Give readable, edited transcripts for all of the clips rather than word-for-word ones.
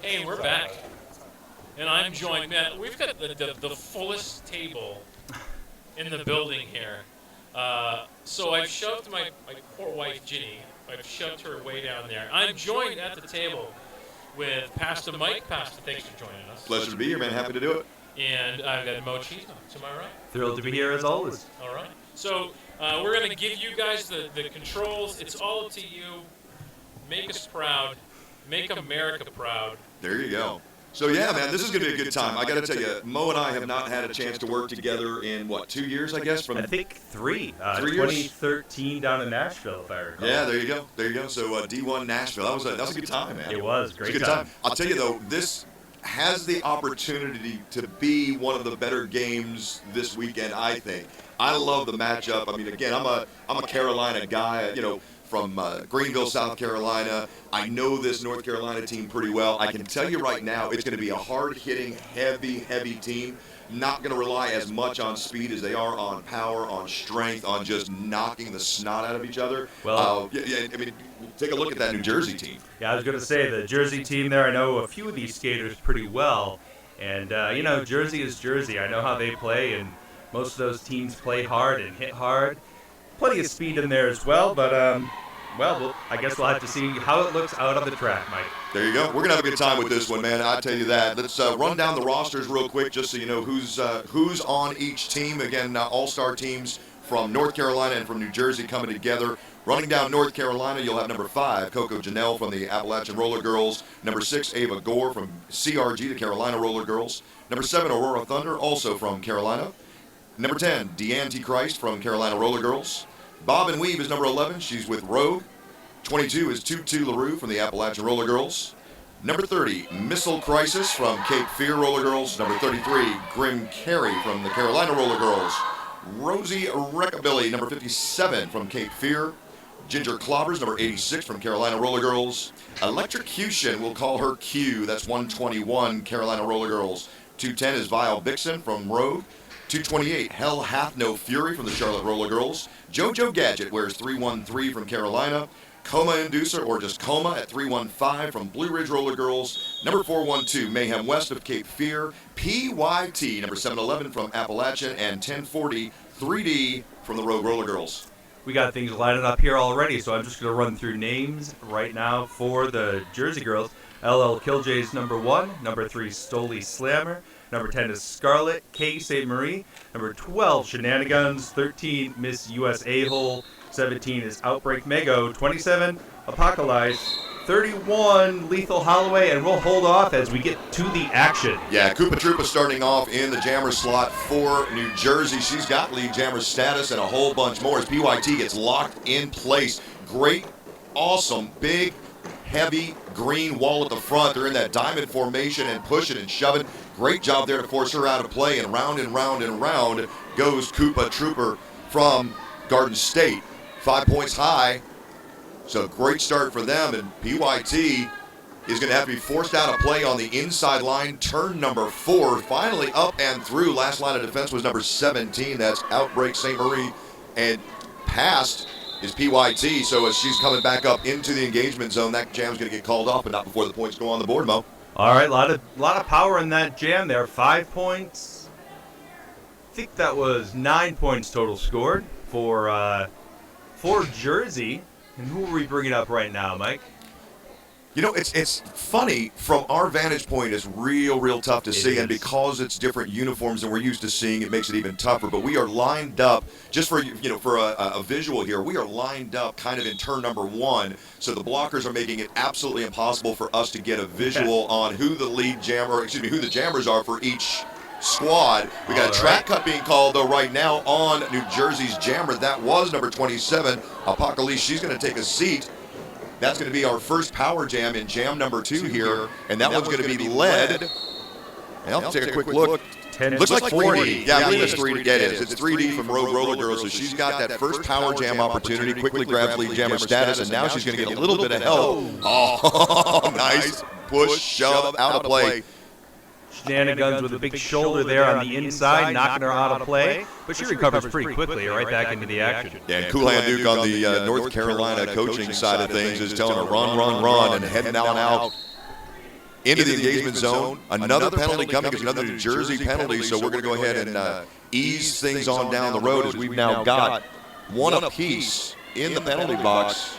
Hey, we're back. And I'm joined, man, we've got the fullest table in the building here. So I've shoved my poor wife, Ginny, I've shoved her way down there. I'm joined at the table with Pastor Mike. Pastor, thanks for joining us. Pleasure to be here, man. Happy to do it. And I've got Mo Cheese, am I right? Thrilled to be here as always. All right. So we're going to give you guys the controls. It's all up to you. Make us proud. Make America proud. There you go. So, yeah, man, this is going to be a good time. I got to tell you, Mo and I have not had a chance to work together in, 2 years, I guess? I think three. 3 years? 2013 down in Nashville, if I recall. Yeah, there you go. There you go. So, D1 Nashville. That was a good time, man. It was. Great It was a good time. I'll tell you, though, this has the opportunity to be one of the better games this weekend, I think. I love the matchup. I mean, again, I'm a Carolina guy, from Greenville, South Carolina. I know this North Carolina team pretty well. I can tell you right now, it's going to be a hard-hitting, heavy team. Not going to rely as much on speed as they are on power, on strength, on just knocking the snot out of each other. Well, I mean, take a look at that New Jersey team. Yeah, I was going to say, the Jersey team there, I know a few of these skaters pretty well. And, Jersey is Jersey. I know how they play, and most of those teams play hard and hit hard. Plenty of speed in there as well, but, I guess we'll have to see how it looks out on the track, Mike. There you go. We're going to have a good time with this one, man. I tell you that. Let's run down the rosters real quick just so you know who's on each team. Again, all-star teams from North Carolina and from New Jersey coming together. Running down North Carolina, you'll have number 5, Coco Janelle from the Appalachian Roller Girls. Number 6, Ava Gore from CRG, the Carolina Roller Girls. Number 7, Aurora Thunder, also from Carolina. Number 10, Deanne Christ from Carolina Roller Girls. Bob and Weave is number 11. She's with Rogue. 22 is Tutu LaRue from the Appalachian Roller Girls. Number 30, Missile Crisis from Cape Fear Roller Girls. Number 33, Grim Carey from the Carolina Roller Girls. Rosie Reckabilly, number 57 from Cape Fear. Ginger Clobbers, number 86 from Carolina Roller Girls. Electrocution, we'll call her Q. That's 121, Carolina Roller Girls. 210 is Vile Vixen from Rogue. 228, Hell Hath No Fury from the Charlotte Roller Girls. JoJo Gadget wears 313 from Carolina. Coma Inducer, or just Coma, at 315 from Blue Ridge Roller Girls. Number 412, Mayhem West of Cape Fear. PYT, number 711 from Appalachian. And 1040, 3D from the Rogue Roller Girls. We got things lining up here already, so I'm just going to run through names right now for the Jersey girls. LL Killjay's number 1, number 3, Stoli Slammer. Number 10 is Scarlet K. St. Marie. Number 12, Shenanigans. 13, Miss US A-Hole. 17 is Outbreak Mego. 27, Apocalypse. 31, Lethal Holloway. And we'll hold off as we get to the action. Yeah, Koopa Troopa starting off in the jammer slot for New Jersey. She's got lead jammer status and a whole bunch more as PYT gets locked in place. Great, awesome, big, heavy green wall at the front. They're in that diamond formation and pushing and shoving. Great job there to force her out of play, and round and round and round goes Koopa Trooper from Garden State. 5 points high, so great start for them, and PYT is going to have to be forced out of play on the inside line. Turn number 4, finally up and through. Last line of defense was number 17, that's Outbreak St. Marie, and past is PYT, so as she's coming back up into the engagement zone, that jam's going to get called off, but not before the points go on the board, Mo. All right, a lot of power in that jam there. 5 points. I think that was 9 points total scored for Jersey. And who are we bringing up right now, Mike? It's funny, from our vantage point, it's real tough to see, and because it's different uniforms than we're used to seeing, it makes it even tougher. But we are lined up, just for a visual here, we are lined up kind of in turn number 1, so the blockers are making it absolutely impossible for us to get a visual on who the jammers are for each squad. We got a track cut being called, though, right now on New Jersey's jammer. That was number 27, Apocalypse. She's going to take a seat. That's going to be our first power jam in jam number 2 here, and that one's going to be led. And I'll take a quick look. Looks like 4D. Yeah, I believe it's 3D. Yeah, it is. It's 3D from Rogue Roller Girls, so she's got that first power jam opportunity, quickly grabs lead jammer status, and now she's going to get a little bit of help. Oh, nice push, shove, out of play. Shenanigans with a big shoulder there on the inside, knocking her out of play. But she recovers pretty quickly, right back into the action. Yeah, and Cool Hand Duke on the North Carolina coaching side of things is telling her run, and heading out into the engagement zone. Another penalty coming because another New Jersey penalty. So we're going to go ahead and ease things on down the road as we've now got one apiece in the penalty box.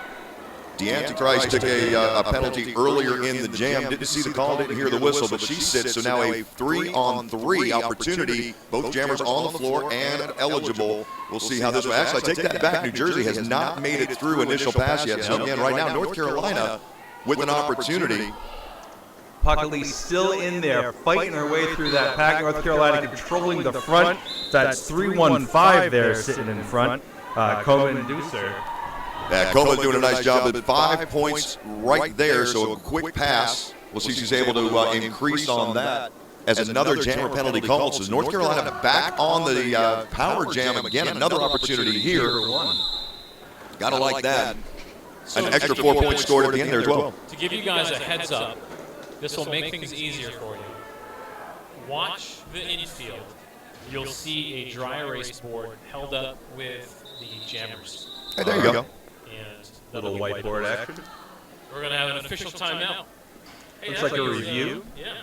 The Antichrist took a penalty earlier in the jam. Didn't see the call, didn't hear the whistle, but she sits. So now a 3-on-3 opportunity. Both jammers on the floor and eligible. We'll see how this will. Actually, I take that back. New Jersey has not made it through initial pass yet. So again, right now, North Carolina with an opportunity. Puckley still in there, fighting her way through that pack. North Carolina controlling the front. That's 3-1-5 there sitting in front. Coleman Deucer. Yeah, Coleman's doing a nice job at 5 points right there, so a quick pass. We'll see if she's able to increase on that as another jammer penalty called. So North Carolina back on the power jam again. Another opportunity here. Gotta like that. An extra 4 points scored at the end there as well. To give you guys a heads up, this will make things easier for you. Watch the infield. You'll see a dry erase board held up with the jammers. Hey, there you go. And Little whiteboard action. We're going to have an official timeout. Hey, Looks that's like a you review. Yeah,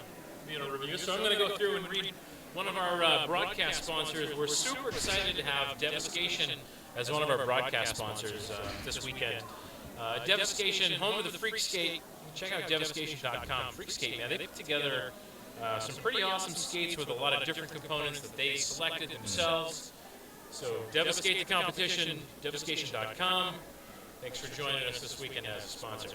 being a review. So I'm going to go through and read one of our broadcast sponsors. We're super excited to have Devastation as one of our broadcast sponsors this weekend. Devastation, home of the Freak Skate. Check out devastation.com. Freak Skate, man, they put together some pretty awesome skates with a lot of different components that they selected themselves. So Devastate the competition, devastation.com. Thanks for joining us this weekend as a sponsor.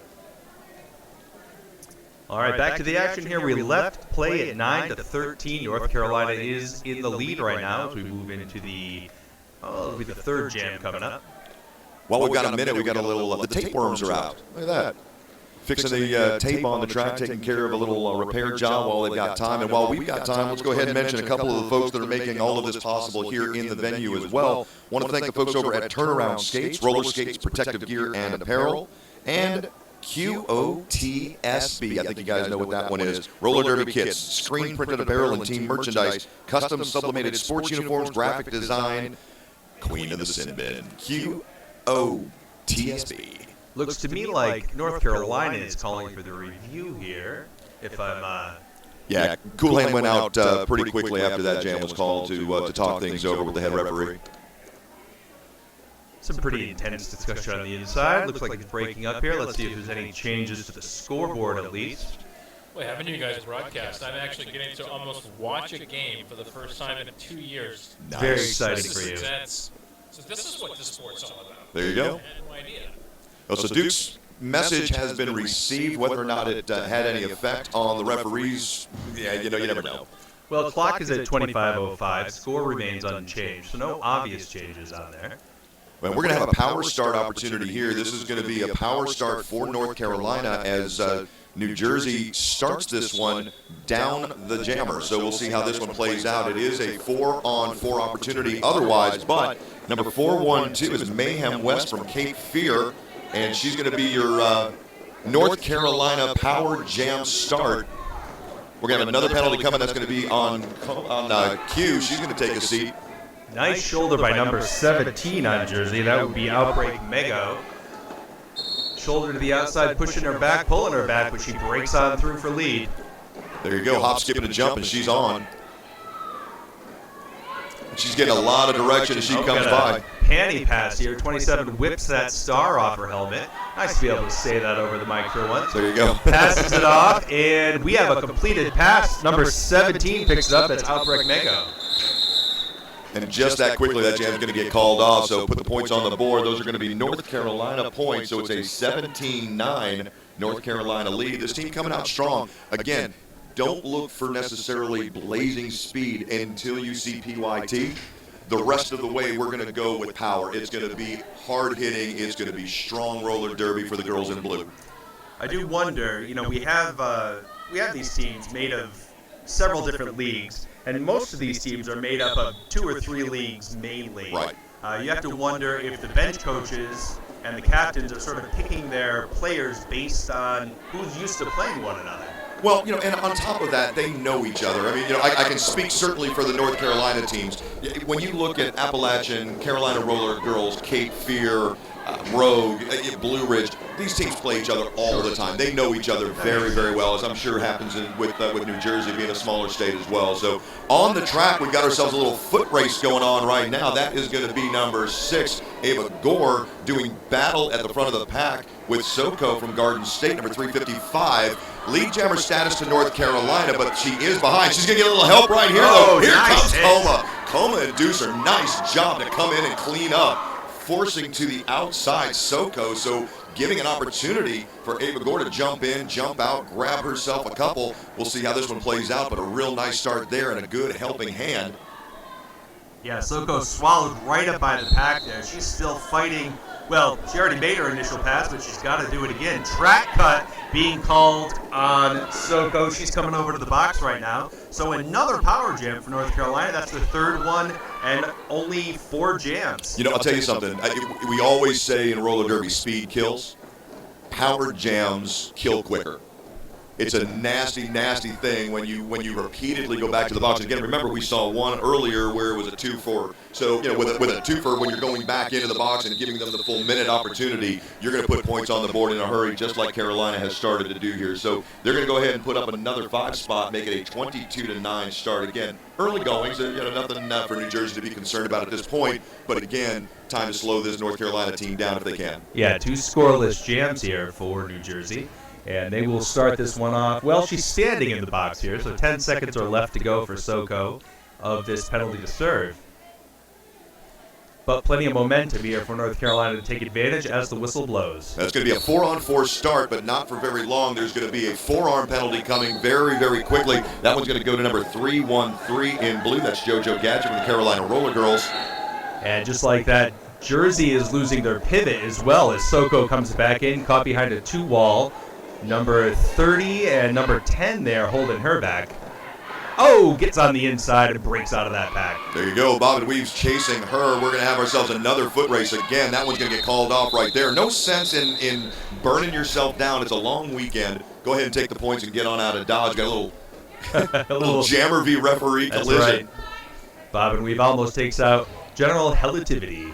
All right, back to the action here. We left play at 9-13. North Carolina is in the lead right now as we move into the, it'll be the third jam coming up. Well, we've got a minute. We've got a little, the tapeworms are out. Look at that. Fixing the tape on the track, taking care of a little repair job while they've got time. And while we've got time, let's go ahead and mention a couple of the folks that are making all of this possible here in the venue as well. Want to thank the folks over at Turnaround Skates, Roller Skates, Protective Gear, and Apparel, and QOTSB. I think you guys know what that one is. Roller Derby kits, screen printed apparel and team merchandise, custom sublimated sports uniforms, graphic design, Queen of the Sin Bin. QOTSB. Looks to me like North Carolina is calling for the review here. If I'm, yeah, Coolhand went out pretty quickly after that jam was called to talk things over with the head referee. Some pretty intense discussion on the inside. Looks like it's breaking up here. Let's see if there's any changes to the scoreboard at least. Well, having you guys broadcast, I'm actually getting to almost watch a game for the first time in 2 years. Nice. Very exciting for you. So this is what the sport's all about. There you go. I had no idea. Oh, so Duke's message has been received. Whether or not it had any effect on the referees, yeah, you never know. Well, clock is at 25:05. Score remains unchanged, so no obvious changes on there. Well, we're going to have a power start opportunity here. This is going to be a power start for North Carolina as New Jersey starts this one down the jammer. So we'll see how this one plays out. It is a 4-on-4 opportunity otherwise, but number 412 is Mayhem West from Cape Fear. And she's going to be your North Carolina Power Jam start. We're going to have another penalty coming. That's going to be on Q. She's going to take a seat. Nice shoulder by number 17 on Jersey. That would be Outbreak Mego. Shoulder to the outside, pushing her back, pulling her back, but she breaks on through for lead. There you go. Hop, skip, and a jump, and she's on. She's getting a lot of direction as she comes by. Panty pass here. 27 whips that star off her helmet. Nice to be able to say that over the mic for once. There you go. Passes it off, and we have a completed pass. Number 17 picks it up. That's Outbreak Mego. And just that quickly, that jam's going to get called off. So put the points on the board. Those are going to be North Carolina points. So it's a 17-9 North Carolina lead. This team coming out strong. Again, don't look for necessarily blazing speed until you see PYT. The rest of the way, we're going to go with power. It's going to be hard-hitting. It's going to be strong roller derby for the girls in blue. I do wonder, we have these teams made of several different leagues, and most of these teams are made up of 2 or 3 leagues mainly. Right. You have to wonder if the bench coaches and the captains are sort of picking their players based on who's used to playing one another. Well, and on top of that, they know each other. I mean, I can speak certainly for the North Carolina teams. When you look at Appalachian, Carolina Roller Girls, Cape Fear, Rogue, Blue Ridge. These teams play each other all the time. They know each other very, very well, as I'm sure happens with New Jersey being a smaller state as well. So on the track, we've got ourselves a little foot race going on right now. That is going to be number 6, Ava Gore, doing battle at the front of the pack with Soko from Garden State, number 355. Lead jammer status to North Carolina, but she is behind. She's going to get a little help right here, though. Here comes Coma. Coma and Deucer, nice job to come in and clean up, forcing to the outside Soko, so giving an opportunity for Ava Gore to jump in, jump out, grab herself a couple. We'll see how this one plays out, but a real nice start there and a good helping hand. Yeah, Soko swallowed right up by the pack there. She's still fighting. Well, she already made her initial pass, but she's got to do it again. Track cut being called on Soko. She's coming over to the box right now. So another power jam for North Carolina. That's the third one, and only 4 jams. You know, I'll tell you something. We always say in roller derby, speed kills. Power jams kill quicker. It's a nasty, nasty thing when you repeatedly go back to the box. Again, remember we saw one earlier where it was a 2-4. So with a 2-4, when you're going back into the box and giving them the full minute opportunity, you're going to put points on the board in a hurry, just like Carolina has started to do here. So they're going to go ahead and put up another 5 spot, make it a 22-9 start. Again, early goings, nothing for New Jersey to be concerned about at this point. But again, time to slow this North Carolina team down if they can. Yeah, 2 scoreless jams here for New Jersey. And they will start this one off. Well, she's standing in the box here, so 10 seconds are left to go for Soko of this penalty to serve. But plenty of momentum here for North Carolina to take advantage as the whistle blows. That's going to be a 4-on-4 start, but not for very long. There's going to be a forearm penalty coming very, very quickly. That one's going to go to number 313 in blue. That's JoJo Gadget from the Carolina Roller Girls. And just like that, Jersey is losing their pivot as well as Soko comes back in, caught behind a 2-wall. Number 30 and number 10 there holding her back. Oh, gets on the inside and breaks out of that pack. There you go. Bob and Weaves chasing her. We're going to have ourselves another foot race again. That one's going to get called off right there. No sense in burning yourself down. It's a long weekend. Go ahead and take the points and get on out of Dodge. Got a little Jammer v. referee collision. That's right. Bob and Weave almost takes out General Relativity.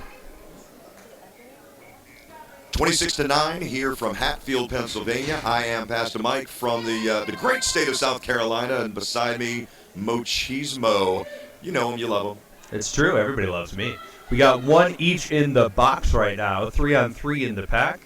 26-9 here from Hatfield, Pennsylvania. I am Pastor Mike from the great state of South Carolina, and beside me, Mochismo. You know him, you love him. It's true. Everybody loves me. We got 1 each in the box right now. 3-on-3 in the pack.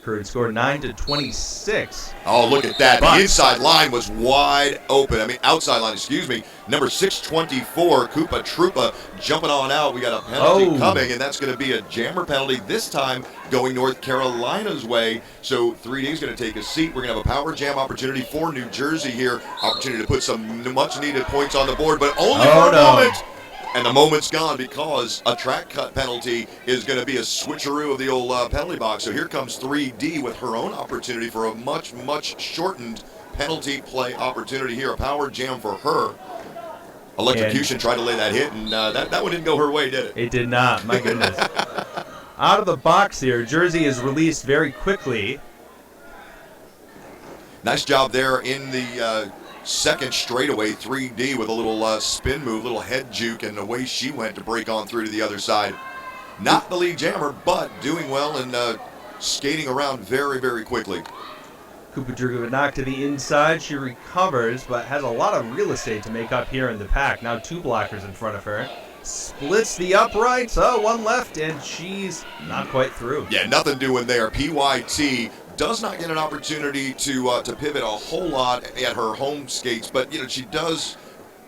Current score 9-26. Oh, look at that. The inside line was wide open. Outside line, excuse me. Number 624, Koopa Troopa, jumping on out. We got a penalty coming, and that's going to be a jammer penalty, this time going North Carolina's way. So 3D is going to take a seat. We're going to have a power jam opportunity for New Jersey here. Opportunity to put some much-needed points on the board, but only for a moment. And the moment's gone because a track cut penalty is going to be a switcheroo of the old penalty box. So here comes 3D with her own opportunity for a much, much shortened penalty play opportunity here. A power jam for her. Electrocution tried to lay that hit, and that one didn't go her way, did it? It did not. My goodness. Out of the box here, Jersey is released very quickly. Nice job there in the second straightaway, 3D with a little spin move, little head juke, and away she went to break on through to the other side. Not the lead jammer, but doing well and skating around very, very quickly. Koopa Troopa knocked to the inside. She recovers, but has a lot of real estate to make up here in the pack. Now 2 blockers in front of her. Splits the uprights. Oh, 1 left, and she's not quite through. Yeah, nothing doing there. PYT does not get an opportunity to pivot a whole lot at her home skates, but she does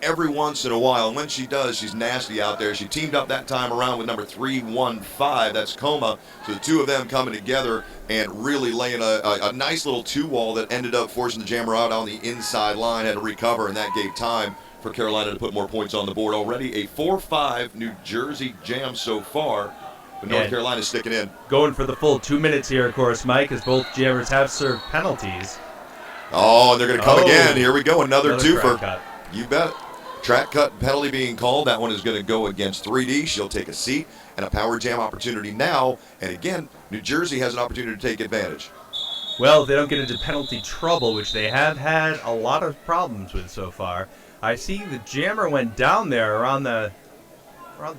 every once in a while. And when she does, she's nasty out there. She teamed up that time around with number 315. That's Coma. So the 2 of them coming together and really laying a nice little 2-wall that ended up forcing the jammer out on the inside line. Had to recover, and that gave time for Carolina to put more points on the board. Already a 4-5 New Jersey jam so far. But North Carolina's sticking in. Going for the full 2 minutes here, of course, Mike, as both jammers have served penalties. Oh, and they're going to come again. Here we go, another twofer. Cut. You bet. Track cut penalty being called. That one is going to go against 3D. She'll take a seat, and a power jam opportunity now. And again, New Jersey has an opportunity to take advantage. Well, if they don't get into penalty trouble, which they have had a lot of problems with so far. I see the jammer went down there around the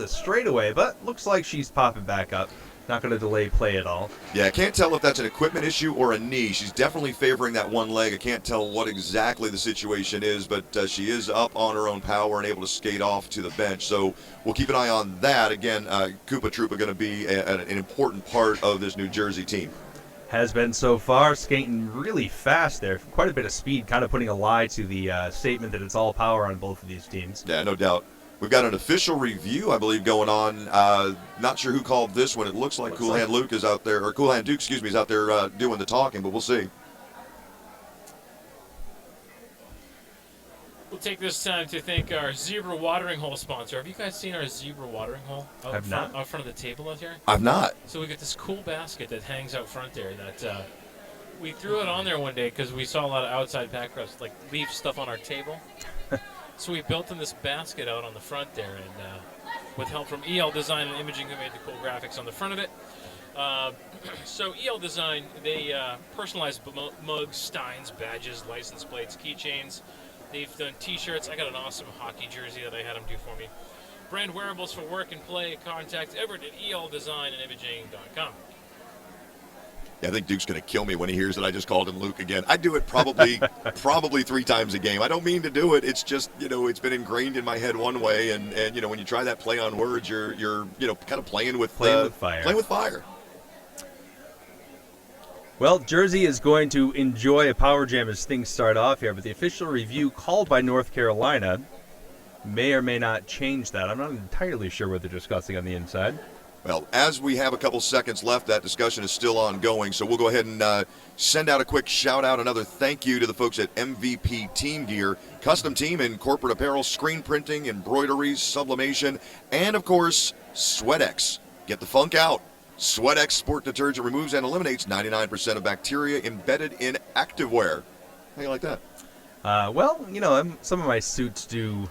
straightaway, but looks like she's popping back up. Not going to delay play at all. Yeah, I can't tell if that's an equipment issue or a knee. She's definitely favoring that one leg. I can't tell what exactly the situation is, but she is up on her own power and able to skate off to the bench. So we'll keep an eye on that. Again, Koopa Troopa going to be an important part of this New Jersey team. Has been so far, skating really fast there. Quite a bit of speed, kind of putting a lie to the statement that it's all power on both of these teams. Yeah, no doubt. We've got an official review, I believe, going on. Not sure who called this one. It looks like Cool Hand Luke is out there, or Cool Hand Duke, excuse me, is out there doing the talking, but we'll see. We'll take this time to thank our Zebra watering hole sponsor. Have you guys seen our Zebra watering hole out front of the table out here? I've not. So we got this cool basket that hangs out front there that we threw it on there one day because we saw a lot of outside pack reps like leave stuff on our table. So we built in this basket out on the front there, and with help from EL Design and Imaging, who made the cool graphics on the front of it. So EL Design, they personalize mugs, steins, badges, license plates, keychains. They've done T-shirts. I got an awesome hockey jersey that I had them do for me. Brand wearables for work and play. Contact Everett at eldesignandimaging.com. Yeah, I think Duke's going to kill me when he hears that I just called him Luke again. I do it probably 3 times a game. I don't mean to do it. It's just, it's been ingrained in my head one way. And when you try that play on words, you're kind of playing with fire. Playing with fire. Well, Jersey is going to enjoy a power jam as things start off here, but the official review called by North Carolina may or may not change that. I'm not entirely sure what they're discussing on the inside. Well, as we have a couple seconds left, that discussion is still ongoing, so we'll go ahead and send out a quick shout-out, another thank you to the folks at MVP Team Gear, custom team in corporate apparel, screen printing, embroideries, sublimation, and, of course, SweatX. Get the funk out. SweatX Sport Detergent removes and eliminates 99% of bacteria embedded in activewear. How do you like that? Well, some of my suits do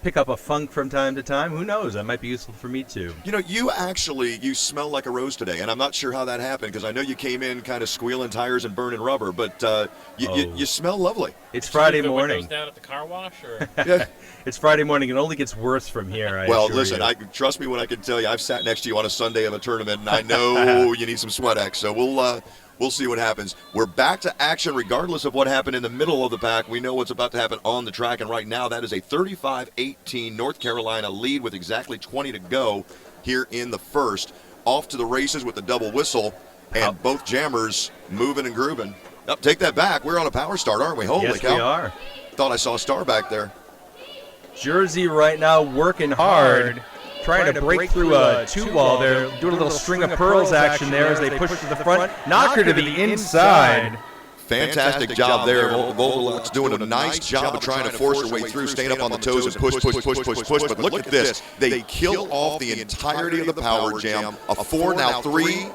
pick up a funk from time to time. Who knows? That might be useful for me, too. You smell like a rose today, and I'm not sure how that happened because I know you came in kind of squealing tires and burning rubber, but you smell lovely. It's Friday morning. Windows down at the car wash, or? Yeah. It's Friday morning. It only gets worse from here. Well, listen, trust me when I can tell you, I've sat next to you on a Sunday of a tournament, and I know you need some SweatX, so we'll see what happens. We're back to action regardless of what happened in the middle of the pack. We know what's about to happen on the track, and right now that is a 35-18 North Carolina lead with exactly 20 to go here in the first. Off to the races with the double whistle, and both jammers moving and grooving. Take that back. We're on a power start, aren't we? Holy cow. Yes, we are. Thought I saw a star back there. Jersey right now working hard. Trying to break through a two-wall there, doing a little string of pearls action there as they push to the front. Knocker to the inside. Fantastic job there. Vogelak's doing a nice job of trying to force her way through, staying up on the toes and push. But look at this. They kill off the entirety of the power jam. A 4, now 3.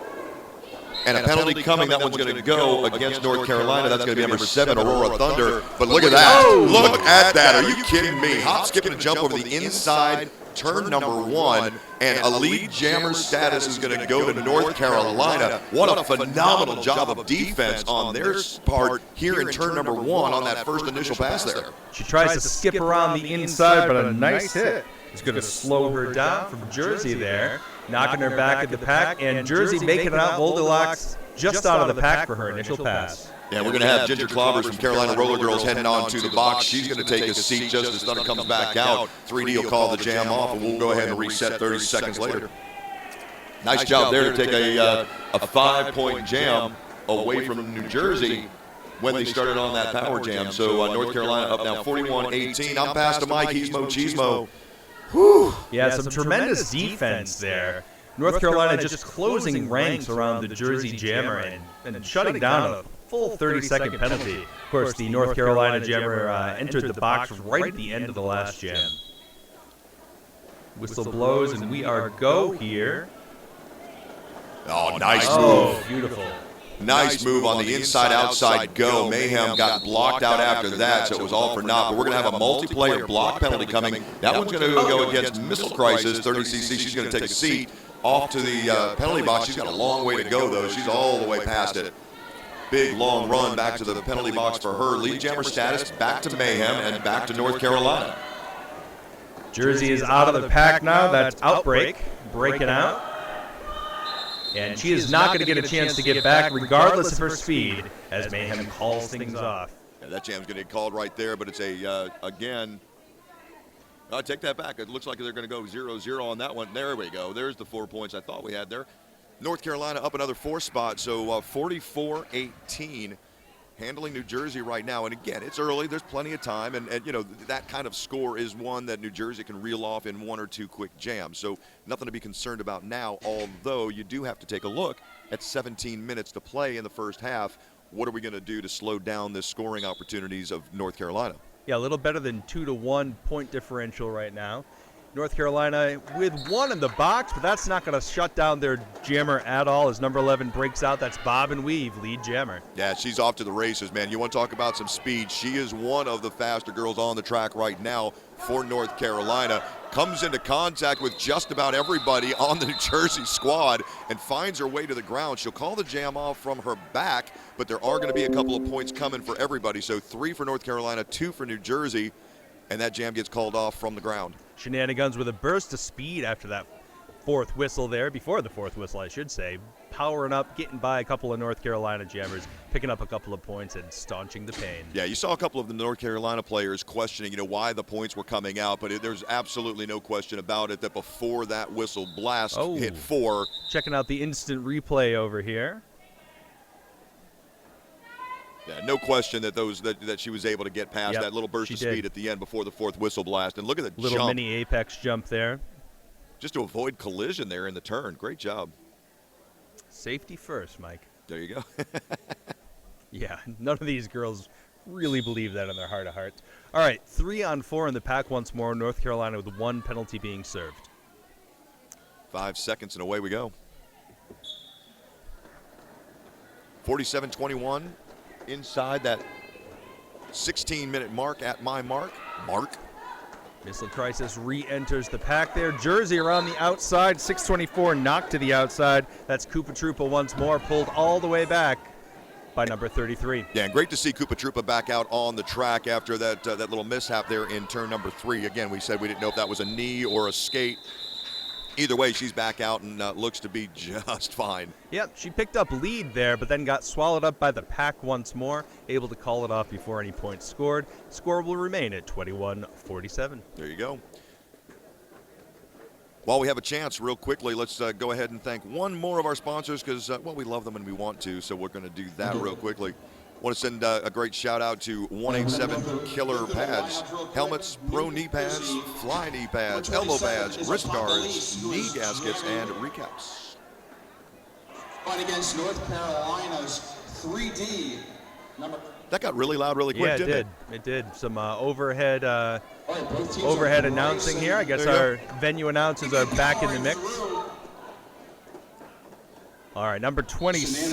And a penalty coming. That one's going to go against North Carolina. That's going to be number 7, Aurora Thunder. But look at that. Look at that. Are you kidding me? Hop, skip, and jump over the inside. Turn number 1, and elite jammer status is going to go to North Carolina. What a phenomenal job of defense on their part here in turn number 1 on that first initial pass there. She tries to skip around the inside, but a nice hit is going to slow her down from Jersey there, knocking her back at the pack, and Jersey making it out. Vogelak's just out of the pack for her initial pass. Yeah, we're going to have Ginger Clobbers from Carolina Roller Girls heading on to the box. She's going to take a seat just as Thunder comes back out. 3D will call the jam off, and we'll go ahead and reset 30 seconds later. Nice job there to take a 5-point jam away from New Jersey when they started on that power jam. So North Carolina up now 41-18. I'm past to Mike. He's Mo Cheesemo. Whew. Yeah, some tremendous defense there. North Carolina just closing ranks around the Jersey jammer and shutting down a full 30-second penalty. Of course, the North Carolina jammer entered the box right at the end of the last jam. Whistle blows, and we are go here. Oh, nice move. Oh, beautiful. Nice move on the inside-outside go. Mayhem got blocked out after that, so it was all for naught. But we're going to have a multiplayer block penalty coming. That one's going to go against Missile Crisis, 30cc. She's going to take a seat off to the penalty box. She's got a long way to go, though. She's all the way past it. Big, long run back to the penalty box for her. Lead jammer status back to Mayhem and back to North Carolina. Jersey is out of the pack now. That's Outbreak breaking out. And she is not going to get a chance to get back regardless of her speed as Mayhem calls things off. Yeah, that jam's going to get called right there, but it's again, I take that back. It looks like they're going to go 0-0 on that one. There we go. There's the 4 points I thought we had there. North Carolina up another 4 spots, so 44-18. Handling New Jersey right now, and again, it's early. There's plenty of time, and you know that kind of score is one that New Jersey can reel off in 1 or 2 quick jams. So nothing to be concerned about now. Although you do have to take a look at 17 minutes to play in the first half. What are we going to do to slow down the scoring opportunities of North Carolina? Yeah, a little better than 2-1 point differential right now. North Carolina with 1 in the box, but that's not going to shut down their jammer at all as number 11 breaks out. That's Bob and Weave, lead jammer. Yeah, she's off to the races, man. You want to talk about some speed. She is one of the faster girls on the track right now for North Carolina. Comes into contact with just about everybody on the New Jersey squad and finds her way to the ground. She'll call the jam off from her back, but there are going to be a couple of points coming for everybody. So 3 for North Carolina, 2 for New Jersey, and that jam gets called off from the ground. Shenanigans with a burst of speed after that 4th whistle there, before the 4th whistle, I should say. Powering up, getting by a couple of North Carolina jammers, picking up a couple of points and staunching the pain. Yeah, you saw a couple of the North Carolina players questioning, why the points were coming out, but there's absolutely no question about it that before that whistle blast hit 4. Checking out the instant replay over here. Yeah, no question that that she was able to get past that little burst of speed at the end before the 4th whistle blast. And look at the little jump. mini apex jump there. Just to avoid collision there in the turn. Great job. Safety first, Mike. There you go. Yeah, none of these girls really believe that in their heart of hearts. All right, 3 on 4 in the pack once more. North Carolina with 1 penalty being served. 5 seconds and away we go. 47-21. Inside that 16-minute mark at my mark. Missile Crisis re-enters the pack there. Jersey around the outside. 624 knocked to the outside. That's Koopa Troopa once more, pulled all the way back by number 33. Yeah, and great to see Koopa Troopa back out on the track after that little mishap there in turn number 3. Again, we said we didn't know if that was a knee or a skate. Either way, she's back out and looks to be just fine. Yep, she picked up lead there, but then got swallowed up by the pack once more, able to call it off before any points scored. Score will remain at 21-47. There you go. While we have a chance, real quickly, let's go ahead and thank one more of our sponsors because, we love them and we want to, so we're going to do that real quickly. Want to send a great shout out to 187 Killer Pads, helmets, pro knee pads, fly knee pads, elbow pads, wrist guards, knee gaskets, and recaps. Fight against North Carolina's 3D number. That got really loud really quick, didn't it? It did. Some overhead announcing here. I guess our venue announcers are back in the mix. All right, number 27,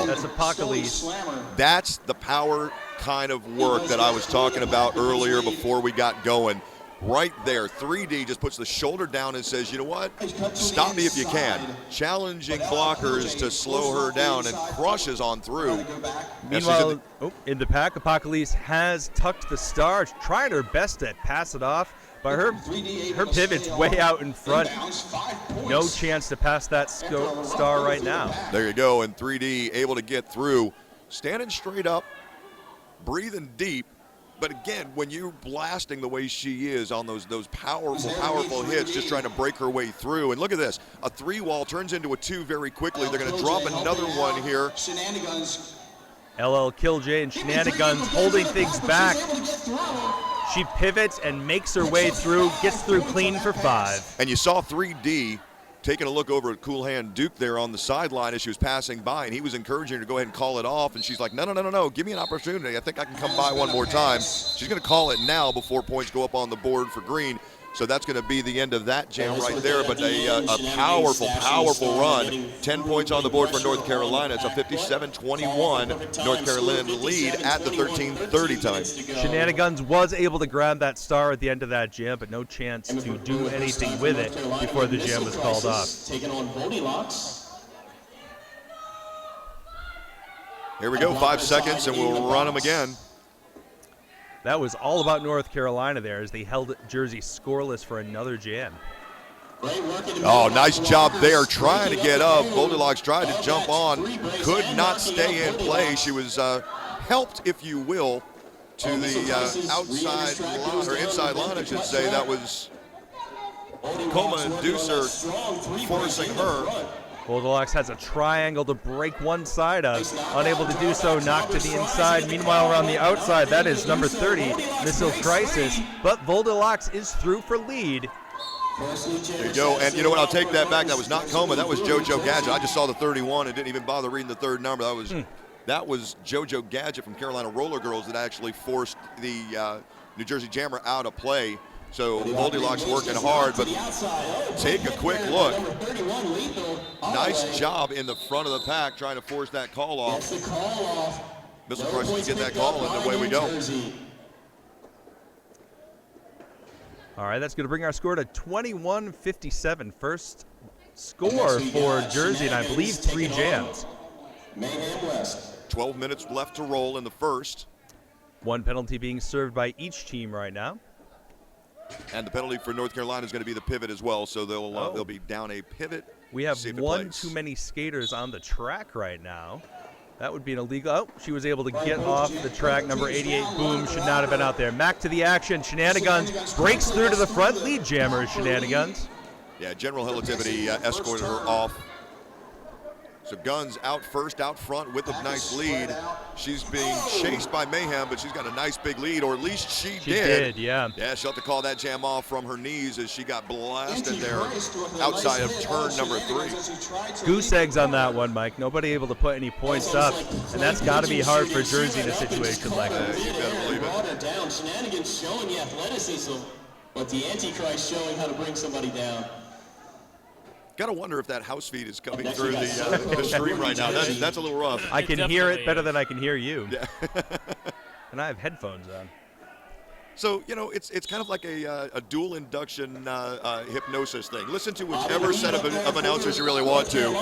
that's Apocalypse. That's the power kind of work that I was talking about earlier before we got going. Right there, 3D just puts the shoulder down and says, you know what, stop me if you can. Challenging blockers to slow her down and crushes on through. Meanwhile, in the pack, Apocalypse has tucked the star, trying her best to pass it off. But her pivot's way out in front. No chance to pass that star right now. There you go, and 3D able to get through. Standing straight up, breathing deep. But again, when you're blasting the way she is on those powerful hits, just trying to break her way through. And look at this. A 3-wall turns into a 2 very quickly. They're going to drop another one here. LL Killj and Shenanigans holding things back. She pivots and makes her way through, gets through clean for 5. And you saw 3D taking a look over at Cool Hand Duke there on the sideline as she was passing by, and he was encouraging her to go ahead and call it off, and she's like, no, give me an opportunity. I think I can come by one more time. She's going to call it now before points go up on the board for green. So that's going to be the end of that jam right there, but a powerful run. 10 points on the board for North Carolina. It's a 57-21 North Carolina lead at the 13:30 time. Shenanigans was able to grab that star at the end of that jam, but no chance to do anything with it before the jam was called off. Taking on Goldilocks. Here we go, 5 seconds, and we'll run them again. That was all about North Carolina there as they held Jersey scoreless for another jam. Oh, nice job there trying to get up. Goldilocks tried to jump on, could not stay in place. She was helped, if you will, to the outside line, or inside line, I should say. That was Coma and Deucer forcing her. Goldilocks has a triangle to break one side of. Unable to do so, knocked to the inside. Meanwhile, around the outside, that is number 30, Missile Crisis. But Goldilocks is through for lead. There you go. And you know what? I'll take that back. That was not Coma. That was JoJo Gadget. I just saw the 31 and didn't even bother reading the third number. That was JoJo Gadget from Carolina Roller Girls that actually forced the New Jersey Jammer out of play. So Goldilocks working hard, but take a quick look. Nice job in the front of the pack trying to force that call off. Missile Crisis get that call, and away we go. All right, that's going to bring our score to 21-57. First score for Jersey, and I believe 3 jams. 12 minutes left to roll in the first. 1 penalty being served by each team right now. And the penalty for North Carolina is going to be the pivot as well, so they'll be down a pivot. We have one too many skaters on the track right now. That would be an illegal. Oh, she was able to get off the track. Number 88, Boom, should not have been out there. Mac to the action. Shenanigans breaks through to the front. Lead jammer is Shenanigans. Yeah, General Relativity escorted her off. So Guns out first, out front with a nice lead. She's being chased by Mayhem, but she's got a nice big lead, or at least she did. Yeah. Yeah, she'll have to call that jam off from her knees as she got blasted there outside of turn number 3. Goose eggs on that one, Mike. Nobody able to put any points up, and that's got to be hard for Jersey in a situation like this. You better believe it. Down. Shenanigans showing the athleticism, but the Antichrist showing how to bring somebody down. Gotta wonder if that house feed is coming through the stream right now. That's a little rough. I can hear it better than I can hear you. Yeah. And I have headphones on. So, you know, it's kind of like a dual induction hypnosis thing. Listen to whichever set of announcers you really want to.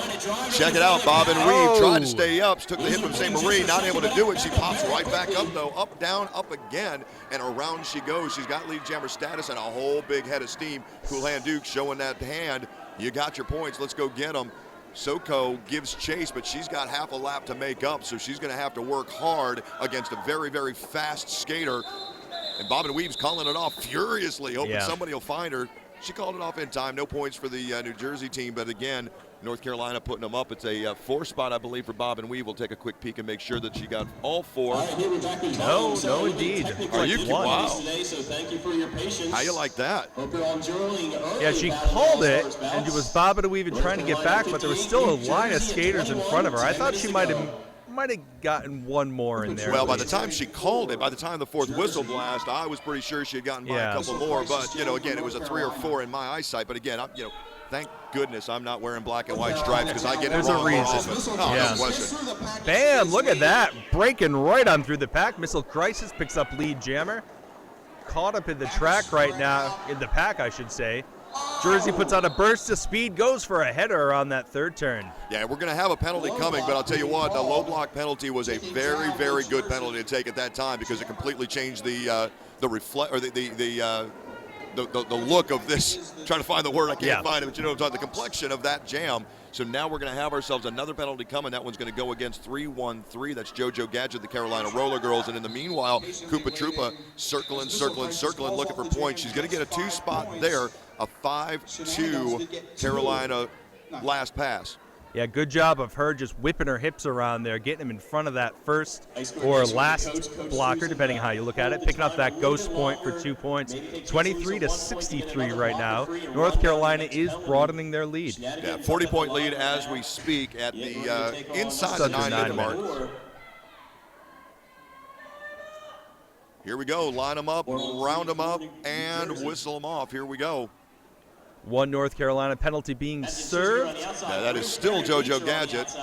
Check it out. Bob and Weave tried to stay up. Took the hit from St. Marie. Not able to do it. She pops right back up, though. Up, down, up again. And around she goes. She's got lead jammer status and a whole big head of steam. Cool Hand Duke showing that hand. You got your points. Let's go get them. Soko gives chase, but she's got half a lap to make up, so she's going to have to work hard against a very, very fast skater. And Bob and Weave's calling it off furiously, hoping somebody will find her. She called it off in time. No points for the New Jersey team, but again, North Carolina putting them up. It's a 4 spot, I believe, for Bob and Weave. We'll take a quick peek and make sure that she got all 4. No, indeed. Are you? Wow. So thank you for your patience. How you like that? Yeah, she called it, and it was Bob and Weave trying to get back, but there was still a line of skaters in front of her. I thought she might have gotten one more in there. Well, by the time she called it, by the time the 4th whistle blast, I was pretty sure she had gotten by a couple more. But, you know, again, it was a 3 or 4 in my eyesight. But again, thank goodness I'm not wearing black and white stripes because I get it wrong more often. No question. Bam, look at that. Breaking right on through the pack. Missile Crisis picks up lead jammer. Caught up in the track right now, in the pack, I should say. Jersey puts out a burst of speed, goes for a header on that third turn. Yeah, we're going to have a penalty coming, but I'll tell you what, the low block penalty was a very, very good penalty to take at that time because it completely changed the look of this. Trying to find the word, I can't find it, but you know what I'm talking, the complexion of that jam. So now we're going to have ourselves another penalty coming. That one's going to go against 3-1-3. That's JoJo Gadget, the Carolina Roller Girls. And in the meanwhile, Koopa Troopa circling, looking for points. She's going to get a 2 spot there, a 5-2 Carolina last pass. Yeah, good job of her just whipping her hips around there, getting him in front of that first or last blocker, depending on how you look at it, picking up that ghost point for 2 points. 23-63 right now. North Carolina is broadening their lead. Yeah, 40-point lead as we speak at the inside the 9-minute mark. Here we go. Line them up, round them up, and whistle them off. Here we go. 1 North Carolina penalty being served. Yeah, that is still JoJo Gadget.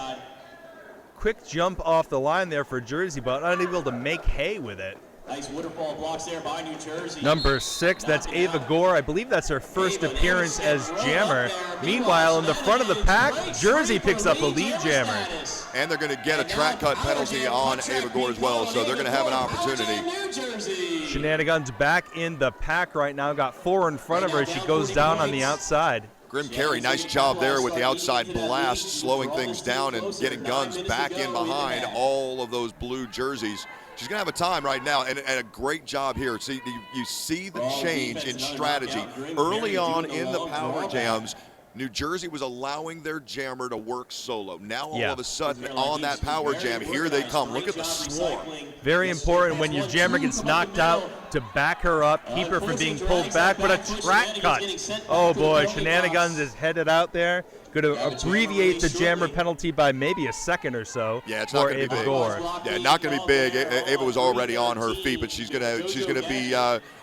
Quick jump off the line there for Jersey, but unable to make hay with it. Nice waterfall blocks there by New Jersey. Number 6, that's Ava Gore. I believe that's her first appearance as jammer. Meanwhile, in the front of the pack, Jersey picks up a lead jammer. And they're going to get a track cut penalty on Ava Gore as well, so they're going to have an opportunity. Shenanigans back in the pack right now. Got 4 in front of her as she goes down on the outside. Grim Carey, nice job there with the outside blast, slowing things down and getting Guns back in behind all of those blue jerseys. She's going to have a time right now, and a great job here. See, you see the change in strategy. Early on in the power jams, New Jersey was allowing their jammer to work solo. Now all of a sudden on that power jam, here they come. Look at the swarm. Very important when your jammer gets knocked out to back her up, keep her from being pulled back, but a track cut. Oh boy, Shenanigans is headed out there. Going to abbreviate the jammer penalty by maybe a second or so. Yeah, it's not going to be big. Gore. Yeah, not going to be big. Ava was already on her feet, but she's going to be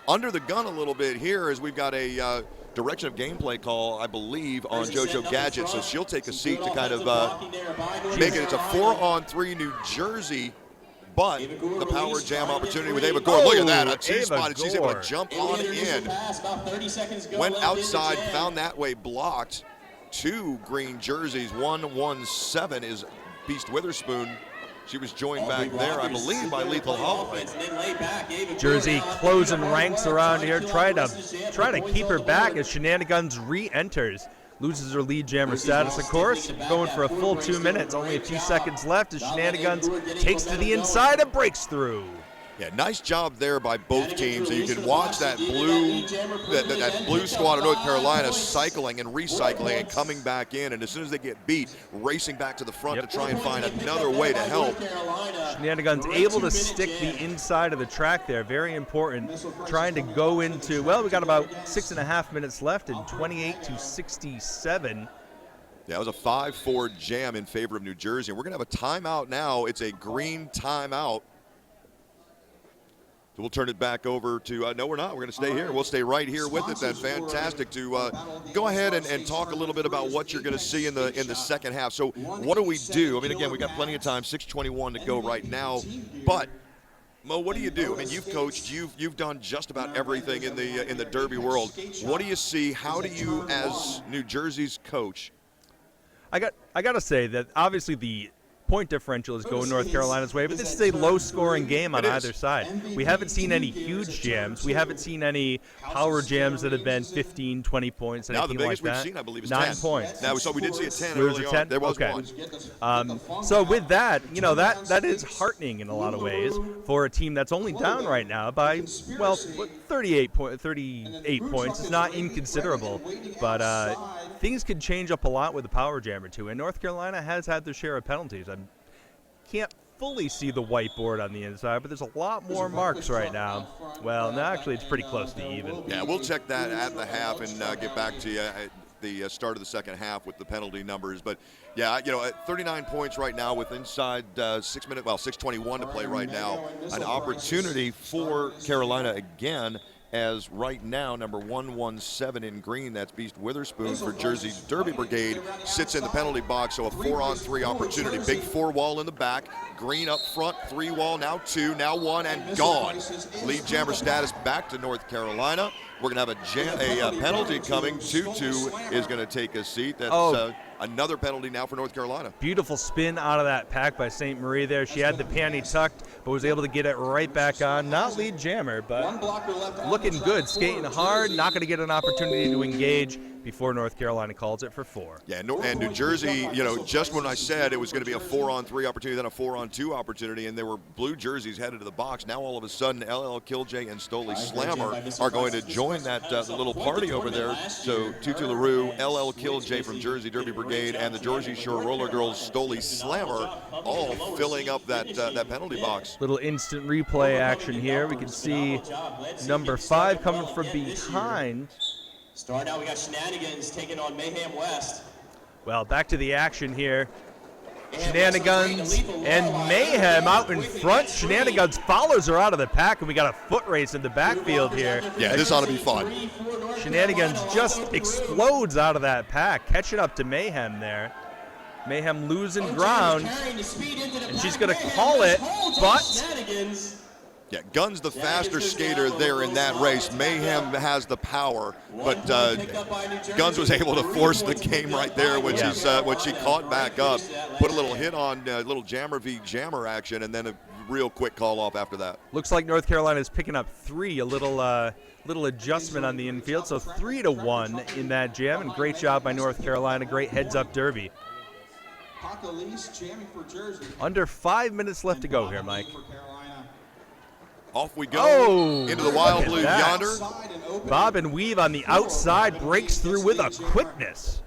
under the gun a little bit here as we've got a direction of gameplay call, I believe, on JoJo Gadget. So she'll take a seat to kind of make it. It's a 4-on-3 New Jersey, but the power jam opportunity with Ava Gore. Look at that, a two-spot, and she's able to jump on in. Went outside, found that way blocked. 2 green jerseys, 117 is Beast Witherspoon. She was joined back there, I believe, by Lethal Holloway. Jersey closing ranks around here, try to keep her back as Shenanigans re-enters. Loses her lead jammer status, of course. Going for a full 2 minutes, only a few seconds left as Shenanigans takes to the inside and breaks through. Yeah, nice job there by both teams. And you can watch that blue squad of North Carolina cycling and recycling and coming back in. And as soon as they get beat, racing back to the front to try and find another way to help. Shenanigans able to stick the inside of the track there. Very important. Trying to go into, well, we got about 6.5 minutes left and 28-67. Yeah, it was a 5-4 jam in favor of New Jersey. And we're going to have a timeout now. It's a green timeout. So we'll turn it back over to, no, we're not. We're going to stay here. We'll stay right here with it then. Fantastic to go ahead and talk a little bit about what you're going to see in the second half. So what do we do? I mean, again, we got plenty of time, 6:21 to go right now. But, Mo, what do you do? I mean, you've coached, you've done just about everything in the Derby world. What do you see? How do you, as New Jersey's coach? I got to say that obviously the point differential is going North Carolina's way, but this is a low-scoring game on either side. We haven't seen any huge jams. We haven't seen any power jams that have been 15, 20 points, anything like that. Now the biggest we've seen, I believe, is 9 10. points. Now we did see a 10 There was early a 10? on. There was one. So with that, that is heartening in a lot of ways for a team that's only down right now by, well, 38 points. It's not inconsiderable, but things could change up a lot with the power jam or two, and North Carolina has had their share of penalties. I can't fully see the whiteboard on the inside, but there's a lot more marks right now. Well, no, actually, it's pretty close to even. Yeah, we'll check that at the half and get back to you at the start of the second half with the penalty numbers. But, yeah, at 39 points right now with inside 6:21 to play right now. An opportunity for Carolina again, as right now, number 117 in green, that's Beast Witherspoon for Jersey Derby Brigade, sits in the penalty box, so a 4-on-3 opportunity. Big 4-wall in the back, green up front, 3-wall, now 2, now 1, and gone. Lead jammer status back to North Carolina. We're going to have a penalty coming. Tutu is going to take a seat. That's another penalty now for North Carolina. Beautiful spin out of that pack by St. Marie there. She had the panty tucked, but was able to get it right back on. Not lead jammer, but looking good. Skating hard, not going to get an opportunity to engage before North Carolina calls it for 4. Yeah, and New Jersey, just when I said it was going to be a 4-on-3 opportunity, then a 4-on-2 opportunity, and there were blue jerseys headed to the box. Now all of a sudden, LL Killj and Stoli Slammer are going to join that little party over there. So Tutu LaRue, LL Killj from Jersey Derby Brigade, and the Jersey Shore Roller Girls Stoli Slammer all filling up that penalty box. Little instant replay action here. We can see number 5 coming from behind. Start out, we got Shenanigans taking on Mayhem West. Well, back to the action here. Shenanigans and Mayhem out in front. Shenanigans follows her out of the pack, and we got a foot race in the backfield here. Yeah, this ought to be fun. Shenanigans just explodes out of that pack, catching up to Mayhem there. Mayhem losing ground, and she's going to call it, but... Yeah, Guns the faster skater there in that race. Mayhem has the power, but Guns was able to force the game right there when she caught back up, put a little hit on little jammer v jammer action, and then real quick call off after that. Looks like North Carolina is picking up 3, a little adjustment on the infield, so 3-1 in that jam, and great job by North Carolina, great heads-up derby. Under 5 minutes left to go here, Mike. Off we go into the wild blue yonder. Bob and weave on the outside, breaks through with a quickness.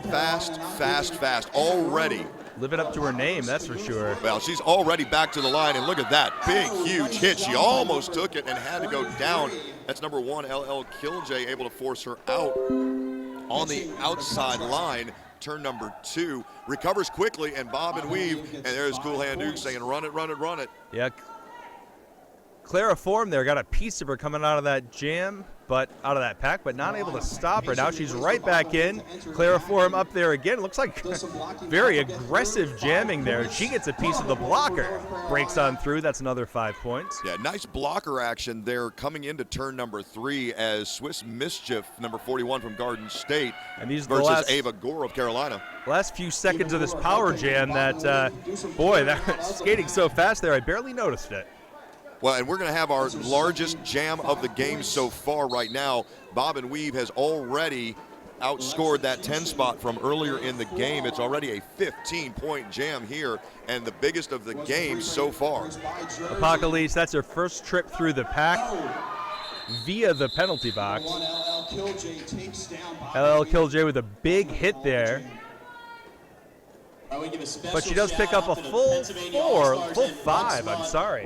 Fast, fast, fast, already. Living up to her name, that's for sure. Well, she's already back to the line, and look at that big, huge hit. She almost took it and had to go down. That's number 1, LL Killj, able to force her out on the outside line. Turn number 2, recovers quickly, and bob and weave, and there's Cool Hand Duke saying, run it, run it, run it. Yeah, Clara Form there got a piece of her coming out of that jam, but out of that pack, but not able to stop her. Now she's right back in. Clara Form up there again. Looks like very aggressive jamming there. She gets a piece of the blocker. Breaks on through. That's another 5 points. Yeah, nice blocker action there coming into turn number 3 as Swiss Mischief, number 41 from Garden State, and these versus Ava Gore of Carolina. Last few seconds of this power jam that, boy, that skating so fast there, I barely noticed it. Well, and we're going to have our largest jam of the game so far right now. Bob and Weave has already outscored that 10 spot from earlier in the game. It's already a 15-point jam here, and the biggest of the game so far. Apocalypse, that's her first trip through the pack via the penalty box. LL Killj with a big hit there. But she does pick up a full 5, I'm sorry,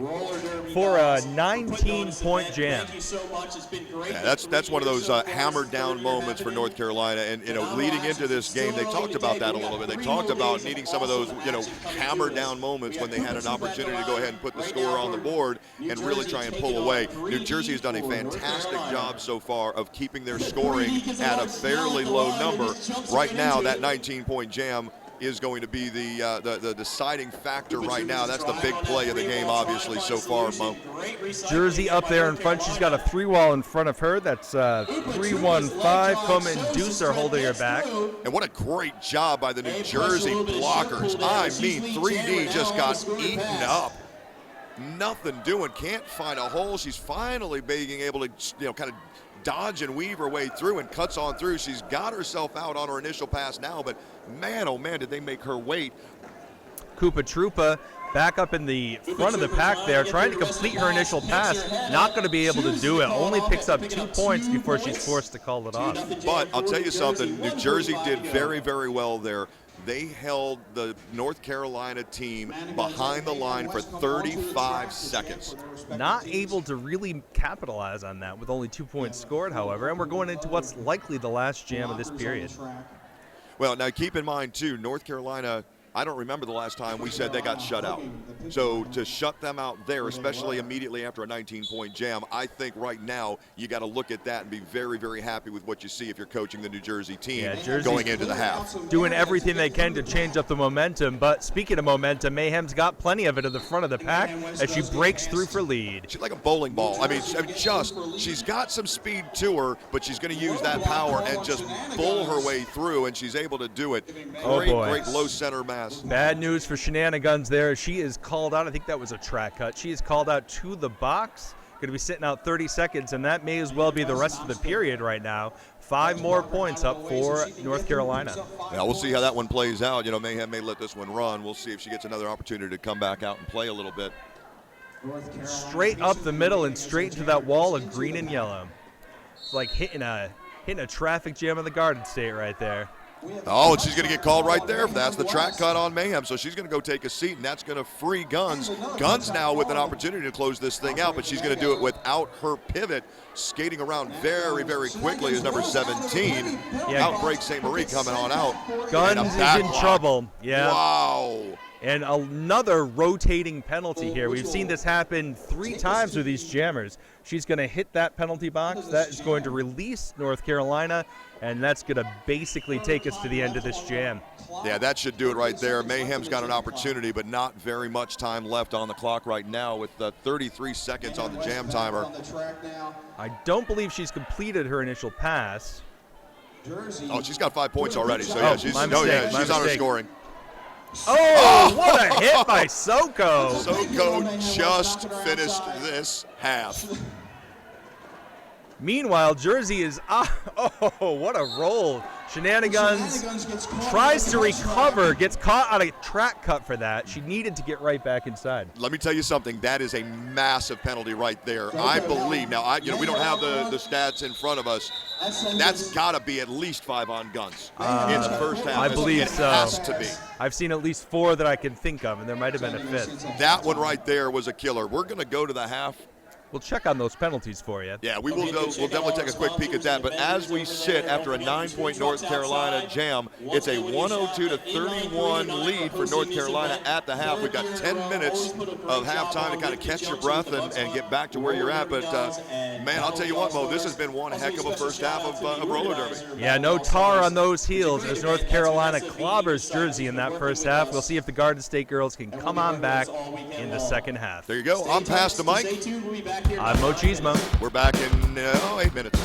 for a 19-point jam. Yeah, that's one of those hammered down moments for North Carolina. And, leading into this game, they talked about that a little bit. They talked about needing some of those, hammered down moments when they had an opportunity to go ahead and put the score on the board and really try and pull away. New Jersey has done a fantastic job so far of keeping their scoring at a fairly low number. Right now, that 19-point jam is going to be the deciding factor right now. That's the big play of the game, obviously, so far, Mo. Jersey up there in front. She's got a 3-wall in front of her. That's 3-1-5. Coma and Deuce are holding her back. And what a great job by the New Jersey blockers. I mean, 3D just got eaten up. Nothing doing. Can't find a hole. She's finally being able to, kind of dodge and weave her way through and cuts on through. She's got herself out on her initial pass now, but man, oh man, did they make her wait. Koopa Troopa back up in the front of the pack there, trying to complete her initial pass. Not going to be able to do it. Only picks up 2 points before she's forced to call it off. But I'll tell you something, New Jersey did very, very well there. They held the North Carolina team behind the line for 35 seconds. Not able to really capitalize on that with only 2 points scored, however, and we're going into what's likely the last jam of this period. Well, now keep in mind, too, North Carolina, I don't remember the last time we said they got shut out. So to shut them out there, especially immediately after a 19-point jam, I think right now you got to look at that and be very, very happy with what you see if you're coaching the New Jersey team going into the half. Doing everything they can to change up the momentum. But speaking of momentum, Mayhem's got plenty of it at the front of the pack as she breaks through for lead. She's like a bowling ball. I mean, she's got some speed to her, but she's going to use that power and just bowl her way through, and she's able to do it. Great low center mass. Bad news for Shenanigans there. She is called out. I think that was a track cut. She is called out to the box. Going to be sitting out 30 seconds, and that may as well be the rest of the period right now. 5 more points up for North Carolina. Yeah, we'll see how that one plays out. Mayhem may let this one run. We'll see if she gets another opportunity to come back out and play a little bit. Straight up the middle and straight into that wall of green and yellow. It's like hitting a traffic jam in the Garden State right there. Oh, and she's going to get called right there. That's the track cut on Mayhem, so she's going to go take a seat, and that's going to free Guns. Guns now with an opportunity to close this thing out, but she's going to do it without her pivot, skating around very, very quickly as number 17. Outbreak St. Marie coming on out. Guns is in trouble. Yeah. Wow. And another rotating penalty here. We've seen this happen 3 times with these jammers. She's going to hit that penalty box. That is going to release North Carolina, and that's going to basically take us to the end of this jam. Yeah, that should do it right there. Mayhem's got an opportunity, but not very much time left on the clock right now with 33 seconds on the jam timer. I don't believe she's completed her initial pass. Oh, she's got 5 points already, so yeah, she's on her scoring. Oh, what a hit by Soko. Soko just finished this half. Meanwhile, Jersey is oh, what a roll. Shenanigans tries to recover, gets caught on a track cut for that. She needed to get right back inside. Let me tell you something. That is a massive penalty right there. I believe. Now, we don't have the stats in front of us. That's got to be at least 5 on guns in the first half. I believe it so. Has to be. I've seen at least 4 that I can think of, and there might have been a 5th. That one right there was a killer. We're going to go to the half. We'll check on those penalties for you. Yeah, we will go. We'll definitely take a quick peek at that. But as we sit after a 9-point North Carolina jam, it's a 102-31 lead for North Carolina at the half. We've got 10 minutes of halftime to kind of catch your breath and get back to where you're at. But, man, I'll tell you what, Mo, this has been one heck of a first half of roller derby. Yeah, no tar on those heels as North Carolina clobbers Jersey in that first half. We'll see if the Garden State girls can come on back in the second half. There you go. I'm past the mic. I'm Mo Cheesemo. We're back in 8 minutes.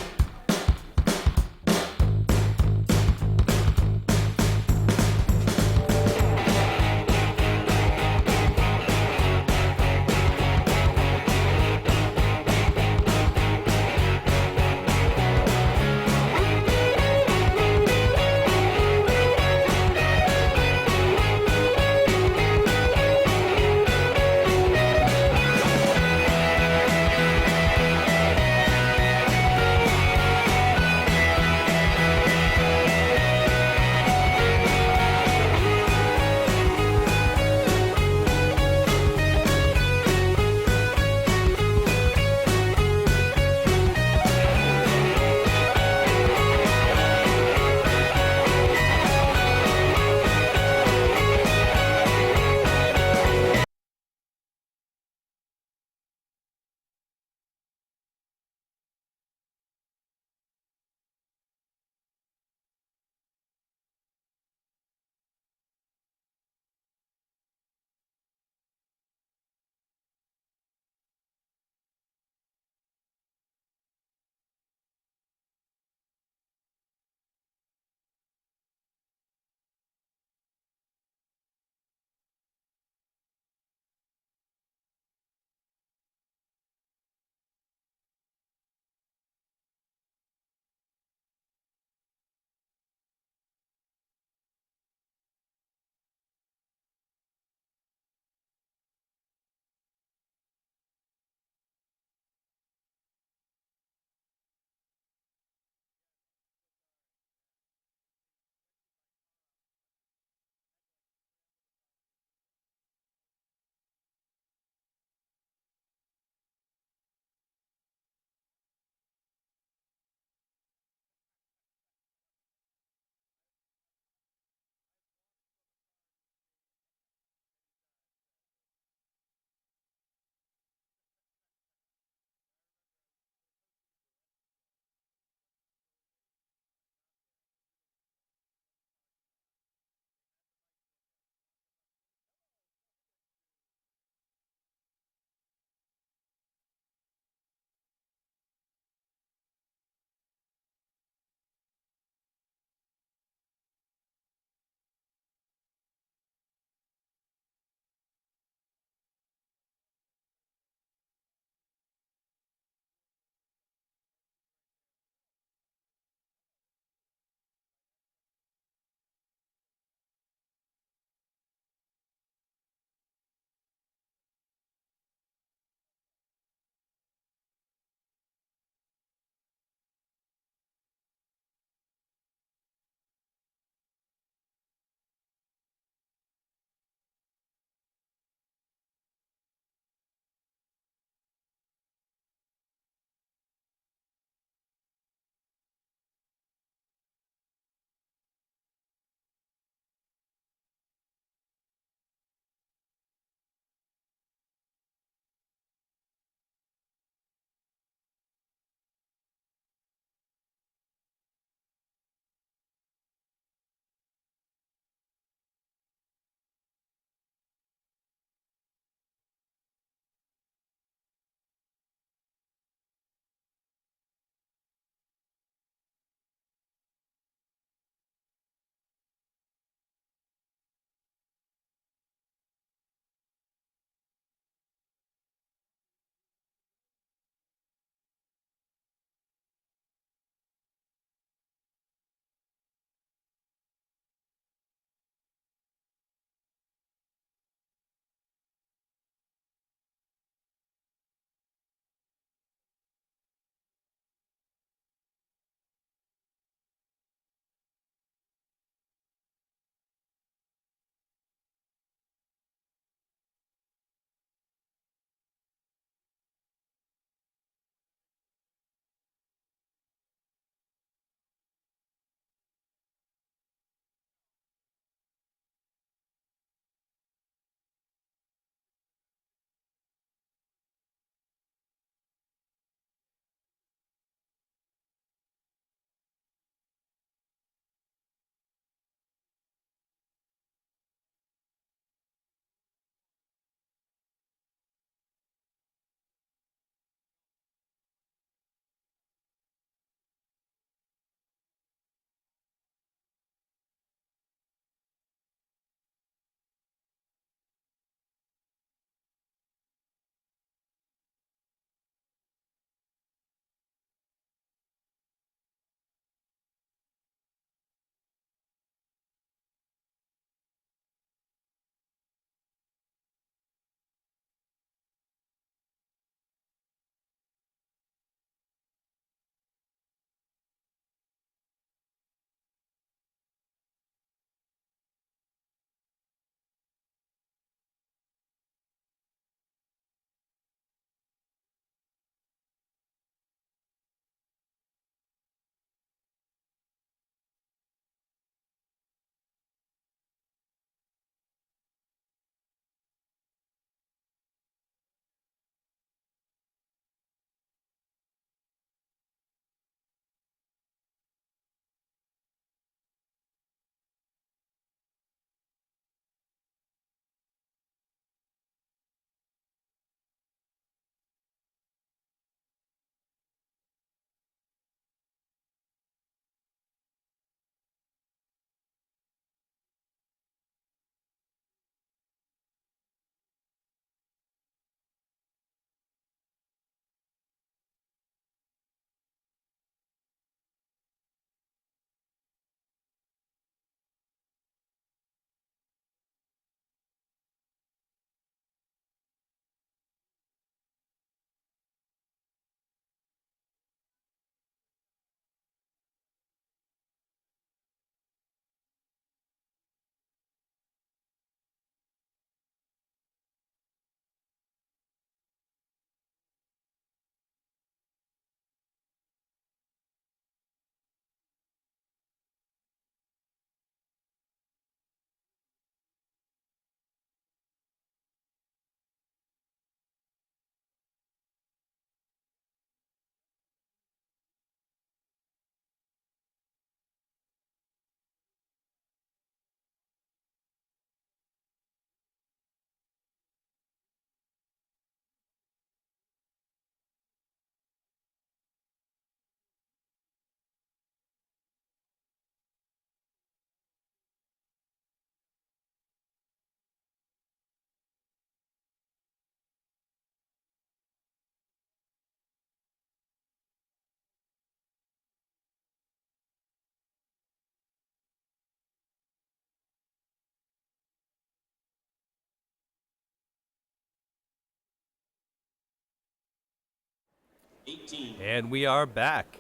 18. And we are back.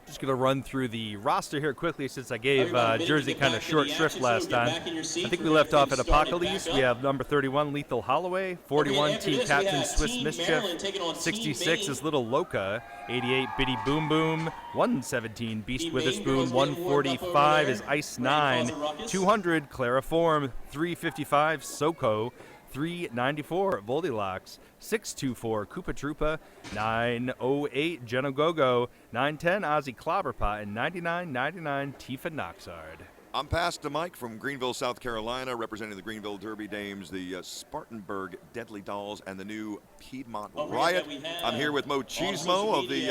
Just going to run through the roster here quickly since I gave Jersey kind of short shrift last time. I think we left off at Apocalypse. We have number 31, Lethal Holloway. 41, Team Captain, Swiss Mischief. 66 is Little Loca. 88, Biddy Boom Boom. 117, Beast Witherspoon. 145 is Ice 9. 200, Clariform. 355, Soko. 394, Voldilocks. 624, Koopa Troopa. 908, Genogogo. 910, Ozzy Clobberpot. And 9999, Tifa Noxard. I'm past the mic from Greenville, South Carolina, representing the Greenville Derby Dames, the Spartanburg Deadly Dolls, and the new Piedmont Riot. I'm here with Mo Cheesemo of the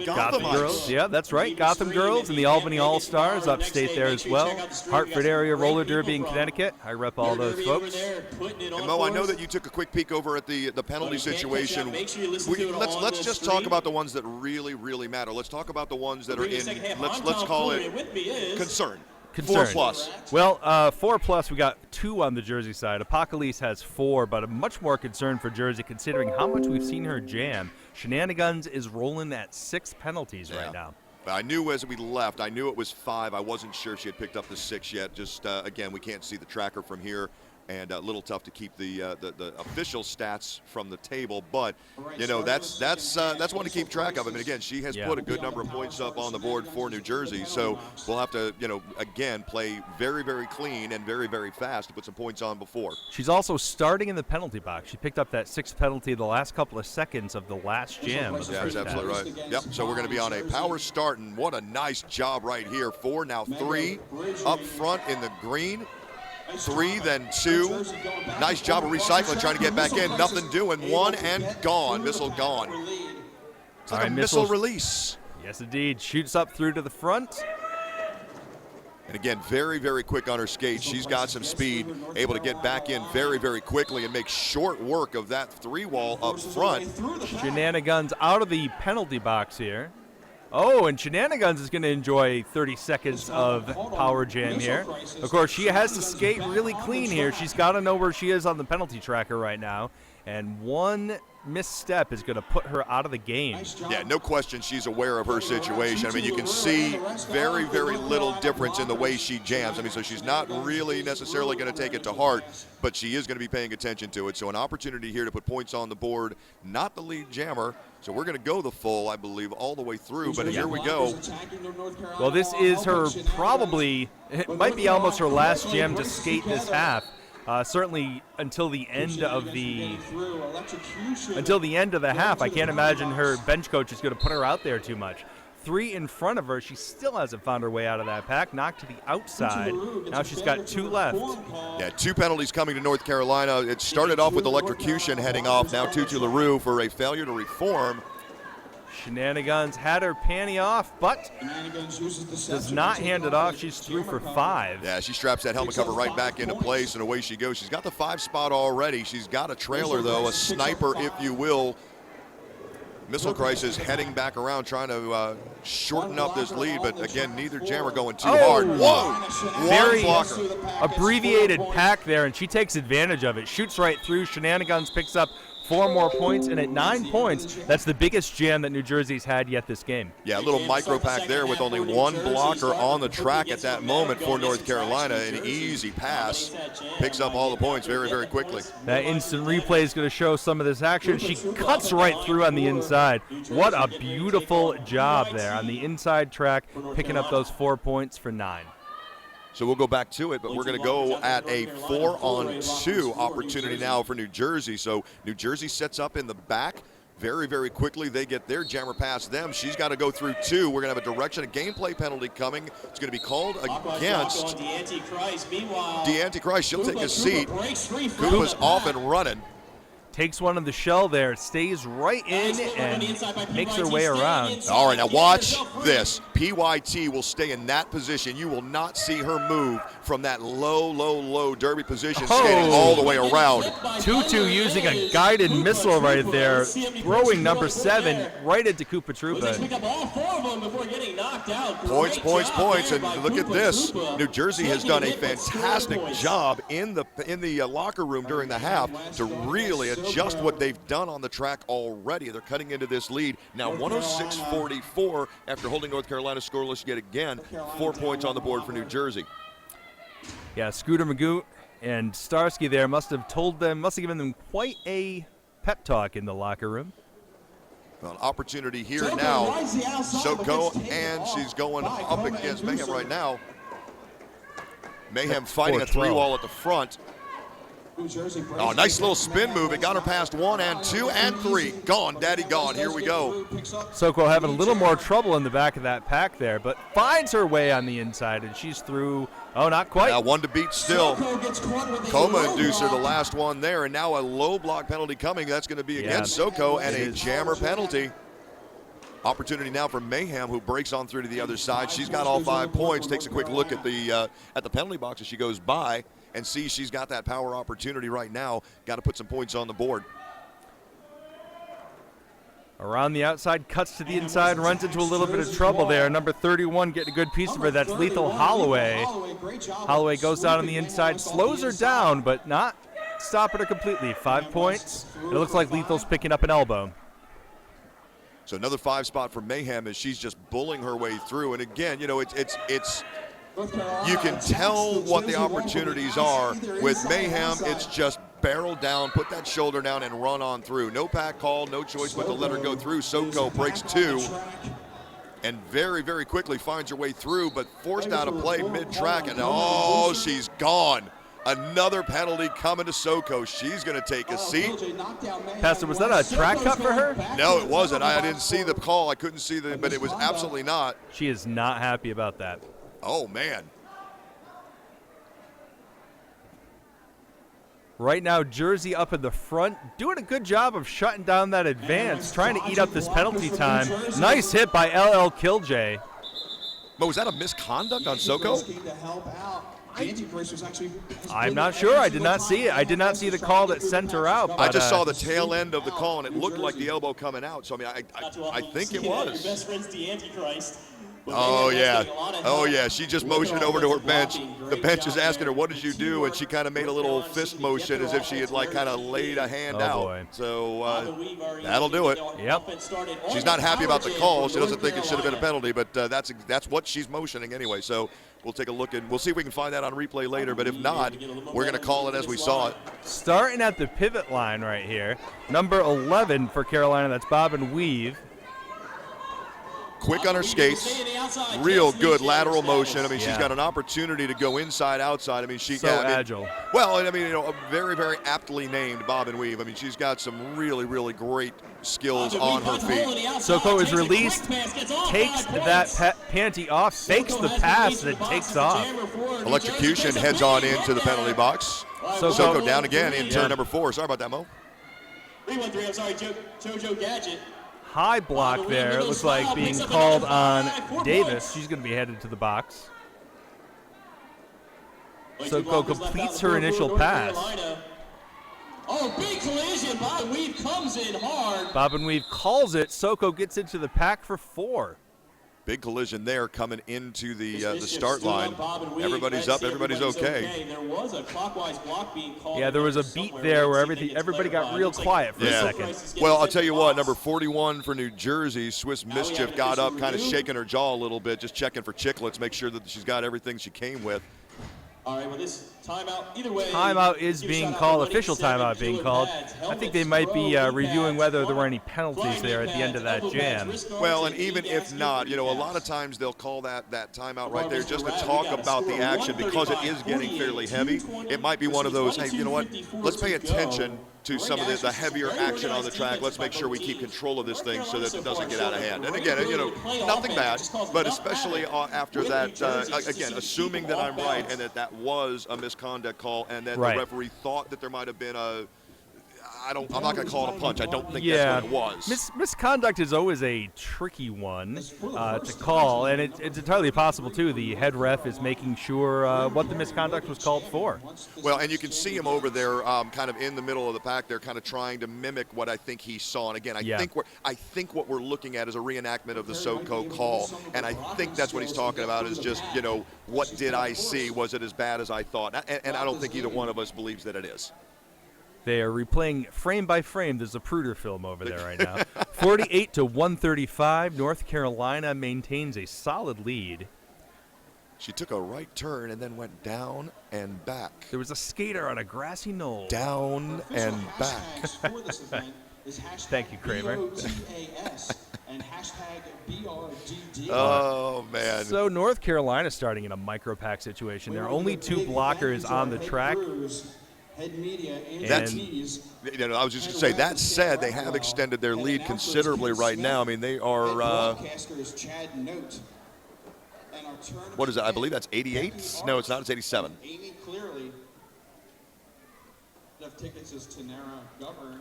Gotham Girls. Yeah, that's right. Gotham Girls and the Albany All-Stars, upstate there as well. Hartford area roller derby in Connecticut. I rep all those folks. And Mo, I know that you took a quick peek over at the penalty situation. Let's just talk about the ones that really matter. Let's talk about the ones that are in, let's call it concern. 4+. Well, 4+, we got 2 on the Jersey side. Apocalypse has 4, but I'm much more concerned for Jersey considering how much we've seen her jam. Shenanigans is rolling at 6 penalties right now. I knew as we left, I knew it was 5. I wasn't sure she had picked up the 6 yet. Just, again, we can't see the tracker from here. And a little tough to keep the official stats from the table, but you know that's one to keep track of. I mean, again, she has put a good number of points up on the board for New Jersey, so we'll have to again play very clean and very fast to put some points on before. She's also starting in the penalty box. She picked up that 6th penalty the last couple of seconds of the last jam. Yeah, that's absolutely right. Yep. So we're going to be on a power start, and what a nice job right here. 4 now 3 up front in the green. 3, then 2. Nice job of recycling, trying to get back in. Nothing doing. 1 and gone. Missile gone. It's like a missile release. Yes, indeed. Shoots up through to the front. And again, very quick on her skates. She's got some speed, able to get back in very quickly and make short work of that 3-wall up front. Shenanigans out of the penalty box here. Oh, and Shenanigans is going to enjoy 30 seconds of power jam here. Of course, she has to skate really clean here. She's got to know where she is on the penalty tracker right now. And one misstep is going to put her out of the game. Yeah, no question she's aware of her situation. I mean, you can see very little difference in the way she jams. I mean, so she's not really necessarily going to take it to heart, but she is going to be paying attention to it. So an opportunity here to put points on the board, not the lead jammer. So we're going to go the full, I believe, all the way through, but here we go. Well, this is her probably, it might be almost her last jam to skate this half. Certainly until the end of the half. I can't imagine her bench coach is going to put her out there too much. 3 in front of her. She still hasn't found her way out of that pack. Knocked to the outside. Now she's got 2 left. Yeah, 2 penalties coming to North Carolina. It started off with electrocution heading off. Now Tutu LaRue for a failure to reform. Shenanigans had her panty off, but does not hand it off. She's through for 5. Yeah, she straps that helmet cover right back into place, and away she goes. She's got the 5 spot already. She's got a trailer, though, a sniper, if you will. Missile Crisis heading back around, trying to shorten up this lead, but again, neither jammer going too hard. Whoa! Very abbreviated pack there, and she takes advantage of it. Shoots right through. Shenanigans picks up 4 more points, and at 9 points, that's the biggest jam that New Jersey's had yet this game. Yeah, a little micro pack there with only 1 blocker on the track at that moment for North Carolina. An easy pass. Picks up all the points very quickly. That instant replay is going to show some of this action. She cuts right through on the inside. What a beautiful job there on the inside track, picking up those 4 points for 9. So we'll go back to it, but we're going to go at a 4-on-2 opportunity now for New Jersey. So New Jersey sets up in the back very quickly. They get their jammer past them. She's got to go through 2. We're going to have a direction, a gameplay penalty coming. It's going to be called against DeAntichrist. She'll take a seat. Koopa's off and running. Takes one of the shell there, stays right in, and makes her way around. All right, now watch this. PYT will stay in that position. You will not see her move from that low derby position, skating all the way around. Tutu using a guided missile right there, throwing number 7 right into Koopa Troopa. Points, and look at this. New Jersey has done a fantastic job in the locker room during the half to really just what they've done on the track already. They're cutting into this lead. Now 106-44 after holding North Carolina scoreless yet again. 4 points on the board for New Jersey. Yeah, Scooter Magoo and Starsky there must have given them quite a pep talk in the locker room. Well, an opportunity here now. Soko, and she's going up against Mayhem right now. Mayhem fighting a 3-wall at the front. Oh, nice little spin move. It got her past 1 and 2 and 3. Gone, daddy, gone. Here we go. Soko having a little more trouble in the back of that pack there, but finds her way on the inside, and she's through. Oh, not quite. Now 1 to beat still. Coma inducer, the last one there, and now a low block penalty coming. That's going to be against Soko, and a jammer penalty. Opportunity now for Mayhem, who breaks on through to the other side. She's got all 5 points. Takes a quick look at the penalty box as she goes by, and sees she's got that power opportunity right now. Got to put some points on the board. Around the outside, cuts to the inside, runs into a little bit of trouble there. Number 31 getting a good piece of her. That's Lethal Holloway. Holloway goes down on the inside, slows her down, but not stopping her completely. 5 points. It looks like Lethal's picking up an elbow. So another 5 spot for Mayhem as she's just bullying her way through. And again, you know, it's you can tell what the opportunities are. With Mayhem, it's just barrel down, put that shoulder down, and run on through. No pack call, no choice but to let her go through. Soko breaks 2 and very, very quickly finds her way through, but forced out of play mid-track, and oh, she's gone. Another penalty coming to Soko. She's going to take a seat. Pastor, was that a track cut for her? No, it wasn't. I didn't see the call. I couldn't see but it was absolutely not. She is not happy about that. Oh, man. Right now, Jersey up in the front, doing a good job of shutting down that advance, trying to eat up this penalty time. Nice hit by LL Killj. But was that a misconduct on Soko? I'm not sure. I did not see it. I did not see the call that sent her out. But, I just saw the tail end of the call, and it looked like the elbow coming out. So, I mean, I think it was. Best friend's the Antichrist. Oh, yeah. Oh, yeah. She just motioned over to her bench. The bench is asking her, what did you do? And she kind of made a little fist motion as if she had, like, kind of laid a hand out. Boy. So that'll do it. Yep. She's not happy about the call. She doesn't think it should have been a penalty, but that's what she's motioning anyway. So we'll take a look, and we'll see if we can find that on replay later. But if not, we're going to call it as we saw it. Starting at the pivot line right here, number 11 for Carolina, that's Bob and Weave. Quick on her skates, real good lateral motion. I mean, she's got an opportunity to go inside, outside. I mean, agile. Well, I mean, you know, very, very aptly named Bob and Weave. I mean, she's got some really, really great skills on her feet. Soko is released, takes that panty off, fakes the pass, and then takes off. Electrocution heads on into the penalty box. Soko down again in turn number 4. Sorry about that, Mo. 313, I'm sorry, JoJo Gadget. High block there. It looks like being called on Davis. She's going to be headed to the box. Soko completes her initial pass. Oh, big collision. Bob and Weave comes in hard. Bob and Weave calls it. Soko gets into the pack for 4. Big collision there coming into the start line. Everybody's up. Everybody's okay. There was a clockwise block being called. Yeah, there was a beat there where everybody got real quiet for a second. Well, I'll tell you what, number 41 for New Jersey, Swiss Mischief, got up kind of shaking her jaw a little bit, just checking for chiclets, make sure that she's got everything she came with. All right, well, this timeout, either way. Timeout is being called, official timeout being called. I think they might be reviewing whether there were any penalties there at the end of that jam. Well, and even if not, you know, a lot of times they'll call that timeout right there just to talk about the action because it is getting fairly heavy. It might be one of those, hey, you know what, let's pay attention to some of the heavier action on the track. Let's make sure we keep control of this thing so that it doesn't get out of hand. And again, you know, nothing bad, but especially after that, again, assuming that I'm right and that was a misconduct call and that the referee thought that there might have been I'm not going to call it a punch. I don't think that's what it was. Misconduct is always a tricky one to call, and it's entirely possible, too. The head ref is making sure what the misconduct was called for. Well, and you can see him over there kind of in the middle of the pack there, kind of trying to mimic what I think he saw. And again, I think what we're looking at is a reenactment of the Soko call, and I think that's what he's talking about is just, you know, what did I see? Was it as bad as I thought? And I don't think either one of us believes that it is. They are replaying frame by frame the Zapruder film over there right now. 48 to 135. North Carolina maintains a solid lead. She took a right turn and then went down and back. There was a skater on a grassy knoll. Down and back. Thank you, Kramer. BOTAS and #BRDD. Oh, man. So North Carolina starting in a micro pack situation. There are only 2 blockers on the track. Head media That's, and I was just going to say, that said, they have extended their lead considerably right now. I mean, they are, what is it? I believe that's 88? No, it's not. It's 87. Amy clearly. Tickets is Tanera Govern.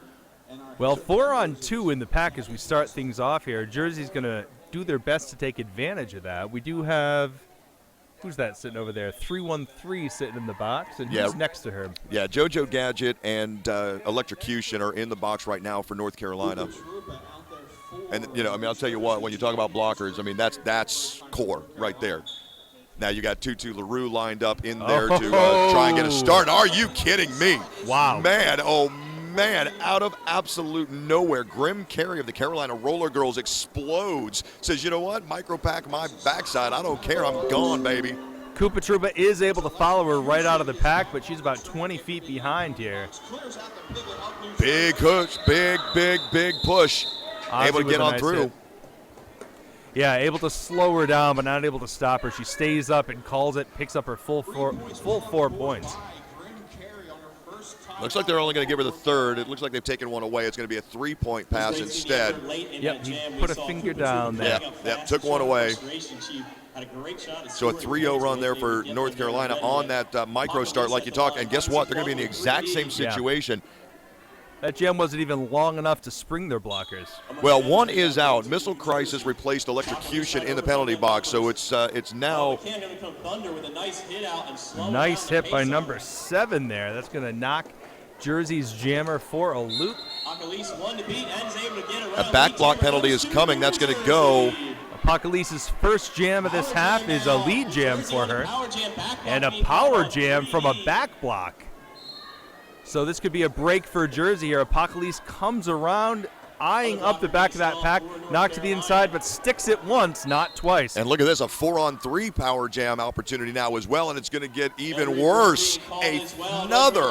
Well, 4 on 2 in the pack as we start things off here. Jersey's going to do their best to take advantage of that. We do have, who's that sitting over there? 313 sitting in the box, and who's next to her? Yeah, JoJo Gadget and Electrocution are in the box right now for North Carolina. And, I mean, I'll tell you what, when you talk about blockers, I mean, that's core right there. Now you got Tutu LaRue lined up in there to try and get a start. Are you kidding me? Wow. Man, oh, man, out of absolute nowhere, Grim Carey of the Carolina Roller Girls explodes. Says, you know what, micropack my backside. I don't care. I'm gone, baby. Koopa Troopa is able to follow her right out of the pack, but she's about 20 feet behind here. Big push, big push. Ozzy Able to with get a on nice through. hit. Yeah, able to slow her down, but not able to stop her. She stays up and calls it, picks up her full 4 points. Looks like they're only going to give her the third. It looks like they've taken one away. It's going to be a 3-point pass instead. Yep, he put a finger down there. Yep, took one away. So a 3-0 run there for North Carolina on that micro start like you talked. And guess what? They're going to be in the exact same situation. That jam wasn't even long enough to spring their blockers. Well, one is out. Missile Crisis replaced Electrocution in the penalty box, so it's now. Nice hit by number 7 there. That's going to knock Jersey's jammer for a loop. A back block penalty is coming. That's going to go. Apocalypse's first jam of this half is a lead jam for her. And a power jam from a back block. So this could be a break for Jersey here. Apocalypse comes around, eyeing up the back of that pack, knocked to the inside, but sticks it once, not twice. And look at this, a 4-on-3 power jam opportunity now as well, and it's going to get even worse. Another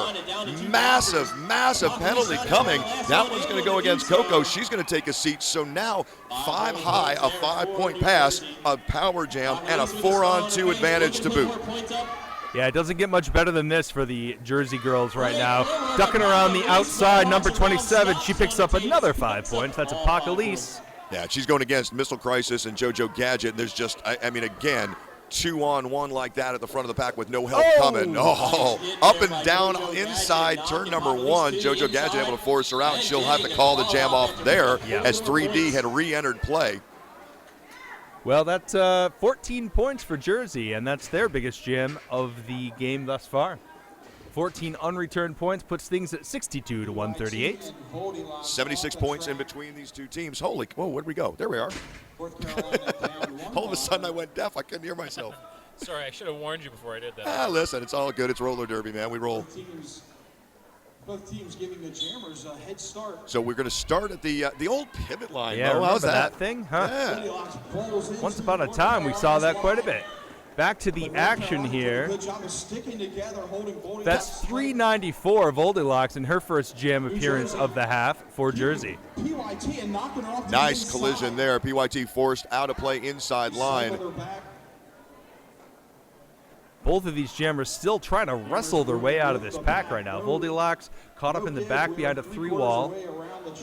massive penalty coming. That one's going to go against Coco. She's going to take a seat. So now 5 high, a 5-point pass, a power jam, and a 4-on-2 advantage to boot. Yeah, it doesn't get much better than this for the Jersey girls right now. Ducking around the outside, number 27, she picks up another 5 points. That's Apocalypse. Yeah, she's going against Missile Crisis and JoJo Gadget. And there's just, I mean, again, 2-on-1 like that at the front of the pack with no help coming. Oh, up and down inside turn number 1. JoJo Gadget able to force her out, and she'll have to call the jam off there as 3D had re-entered play. Well, that's 14 points for Jersey, and that's their biggest jam of the game thus far. 14 unreturned points puts things at 62 to 138. 76 points in between these two teams. Holy, whoa, where'd we go? There we are. All of a sudden I went deaf. I couldn't hear myself. Sorry, I should have warned you before I did that. Listen, it's all good. It's roller derby, man. We roll. Both teams giving the jammers a head start. So we're going to start at the old pivot line. Yeah, how's remember that thing? Huh? Yeah. Once upon a time, we saw that quite a bit. Back to the action here. That's 394 Voldilocks in her first jam appearance of the half for Jersey. Nice collision there. PYT forced out of play inside line. Both of these jammers still trying to wrestle their way out of this pack right now. Voldilocks caught up in the back behind a 3-wall.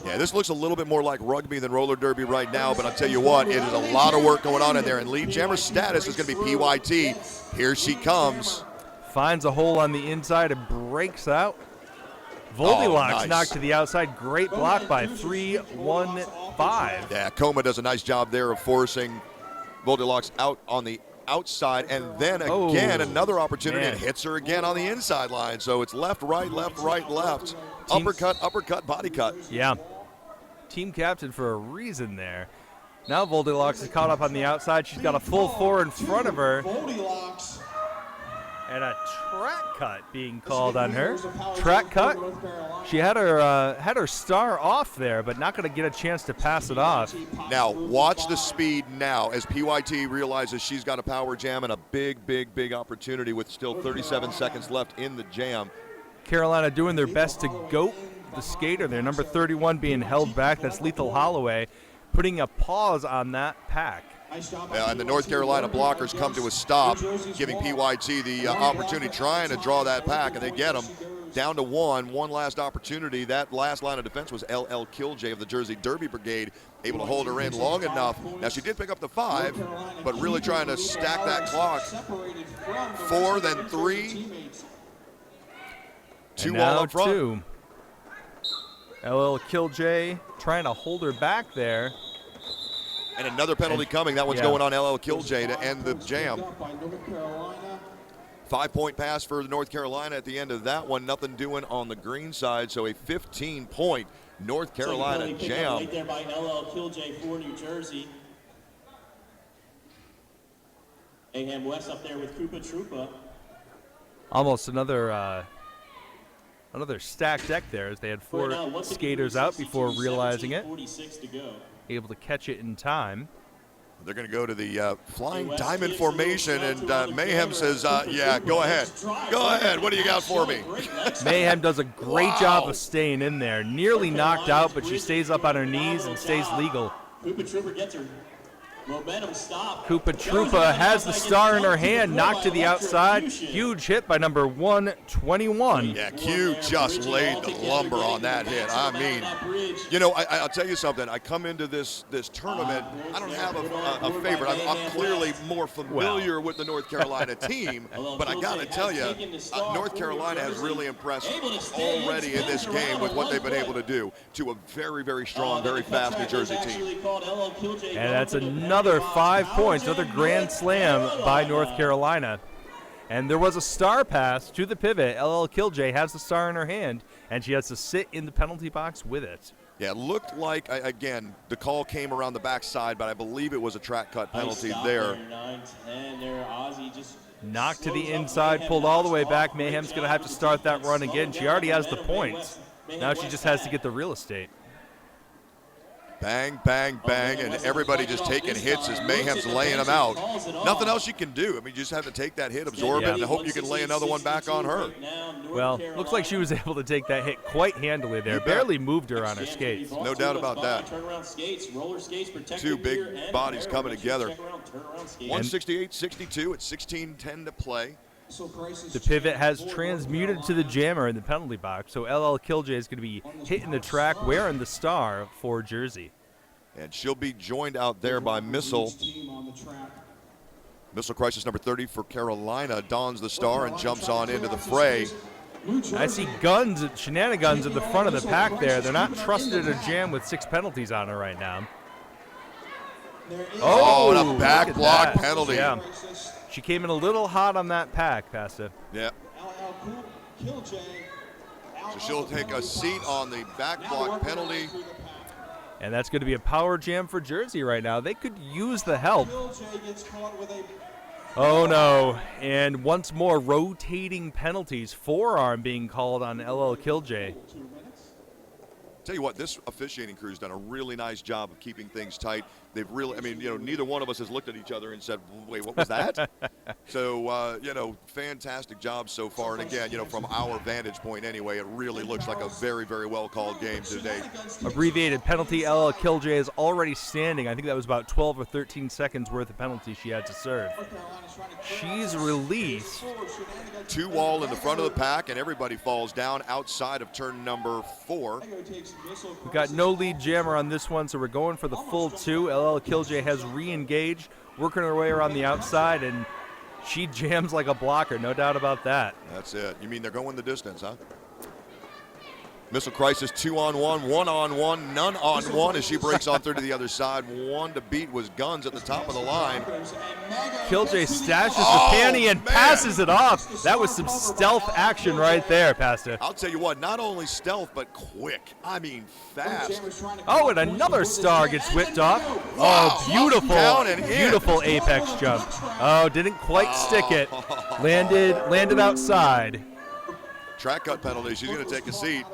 Yeah, this looks a little bit more like rugby than roller derby right now, but I'll tell you what, it is a lot of work going on in there, and lead jammer status is going to be PYT. Here she comes. Finds a hole on the inside and breaks out. Voldilocks nice. knocked to the outside. Great block by 3-1-5. Yeah, Coma does a nice job there of forcing Voldilocks out on the outside, and then again another opportunity and hits her again on the inside line. So it's left, right, left. Uppercut, body cut. Yeah. Team captain for a reason there. Now Voldilocks is caught up on the outside. She's got a full 4 in front of her. And a track cut being called on her. Track cut. She had her star off there, but not going to get a chance to pass it off. Now, watch the speed now as PYT realizes she's got a power jam and a big, big, big opportunity with still 37 seconds left in the jam. Carolina doing their best to goat the skater there. Number 31 being held back. That's Lethal Holloway, putting a pause on that pack. And the North Carolina blockers come to a stop, giving PYT the opportunity, trying to draw that pack, and they get them down to one last opportunity. That last line of defense was LL Killj of the Jersey Derby Brigade, able to hold her in long enough. Now, she did pick up the 5, but really trying to stack that clock. 4, then 3. 2 all up front. 2. LL Killj trying to hold her back there. And another penalty coming. That one's going on LL Killj to end the jam. 5-point pass for North Carolina at the end of that one. Nothing doing on the green side, so a 15-point North Carolina jam. Right there by LL Killj for New Jersey. Mayhem West up there with Koopa Troopa. Almost another stacked deck there as they had 4 skaters out before realizing it. 46 to go. Able to catch it in time. They're going to go to the flying diamond formation, and Mayhem says, yeah, go ahead. Go ahead. What do you got for me? Mayhem does a great job of staying in there. Nearly knocked out, but she stays up on her knees and stays legal. Koopa Troopa gets her momentum stop. Koopa Troopa has the star in her hand, knocked to the outside. Huge hit by number 121. Yeah, Q just laid the lumber on that hit. I mean, you know, I'll tell you something. I come into this tournament, I don't have a favorite. I'm clearly more familiar with the North Carolina team, but I got to tell you, North Carolina has really impressed already in this game with what they've been able to do to a very, very strong, very fast New Jersey team. And that's another 5 points, another grand slam by North Carolina. And there was a star pass to the pivot. LL Killj has the star in her hand, and she has to sit in the penalty box with it. Yeah, it looked like, again, the call came around the backside, but I believe it was a track cut penalty there. Knocked to the inside, pulled all the way back. Mayhem's going to have to start that run again. She already has the points. Now she just has to get the real estate. Bang, bang, bang, and everybody just taking hits as Mayhem's laying them out. Nothing else you can do. I mean, you just have to take that hit, absorb it, and hope you can lay another one back on her. Well, looks like she was able to take that hit quite handily there. Barely moved her on her skates. No doubt about that. 2 big bodies coming together. 168-62 at 16:10 to play. The pivot has transmuted to the jammer in the penalty box, so LL Killj is going to be hitting the track wearing the star for Jersey. And she'll be joined out there by Missile. Missile Crisis number 30 for Carolina dons the star and jumps on into the fray. I see shenanigans at the front of the pack there. They're not trusted to jam with 6 penalties on her right now. Oh, and a back block penalty. Yeah. She came in a little hot on that pack, Pasta. Yeah. So she'll take a seat on the back block penalty. And that's going to be a power jam for Jersey right now. They could use the help. Oh, no. And once more, rotating penalties. Forearm being called on LL Killj. Tell you what, this officiating crew's done a really nice job of keeping things tight. They've really, I mean, you know, neither one of us has looked at each other and said, wait, what was that? So, you know, fantastic job so far. And again, you know, from our vantage point anyway, it really looks like a very, very well-called game today. Abbreviated penalty, LL Killj is already standing. I think that was about 12 or 13 seconds worth of penalty she had to serve. She's released. 2 all in the front of the pack, and everybody falls down outside of turn number 4. We've got no lead jammer on this one, so we're going for the full 2. LL Killj has re-engaged, working her way around the outside, and she jams like a blocker, no doubt about that. That's it. You mean they're going the distance, huh? Missile Crisis 2-on-1, 1-on-1, none on one as she breaks on through to the other side. One to beat was Guns at the top of the line. Killjay stashes Oh, the panty and man. passes it off. That was some stealth action right there, Pastor. I'll tell you what, not only stealth, but quick. I mean, fast. Oh, and another star gets whipped off. Wow. Oh, beautiful, Down and in. beautiful apex jump. Oh, didn't quite stick it. Landed outside. Track cut penalty. She's going to take a seat.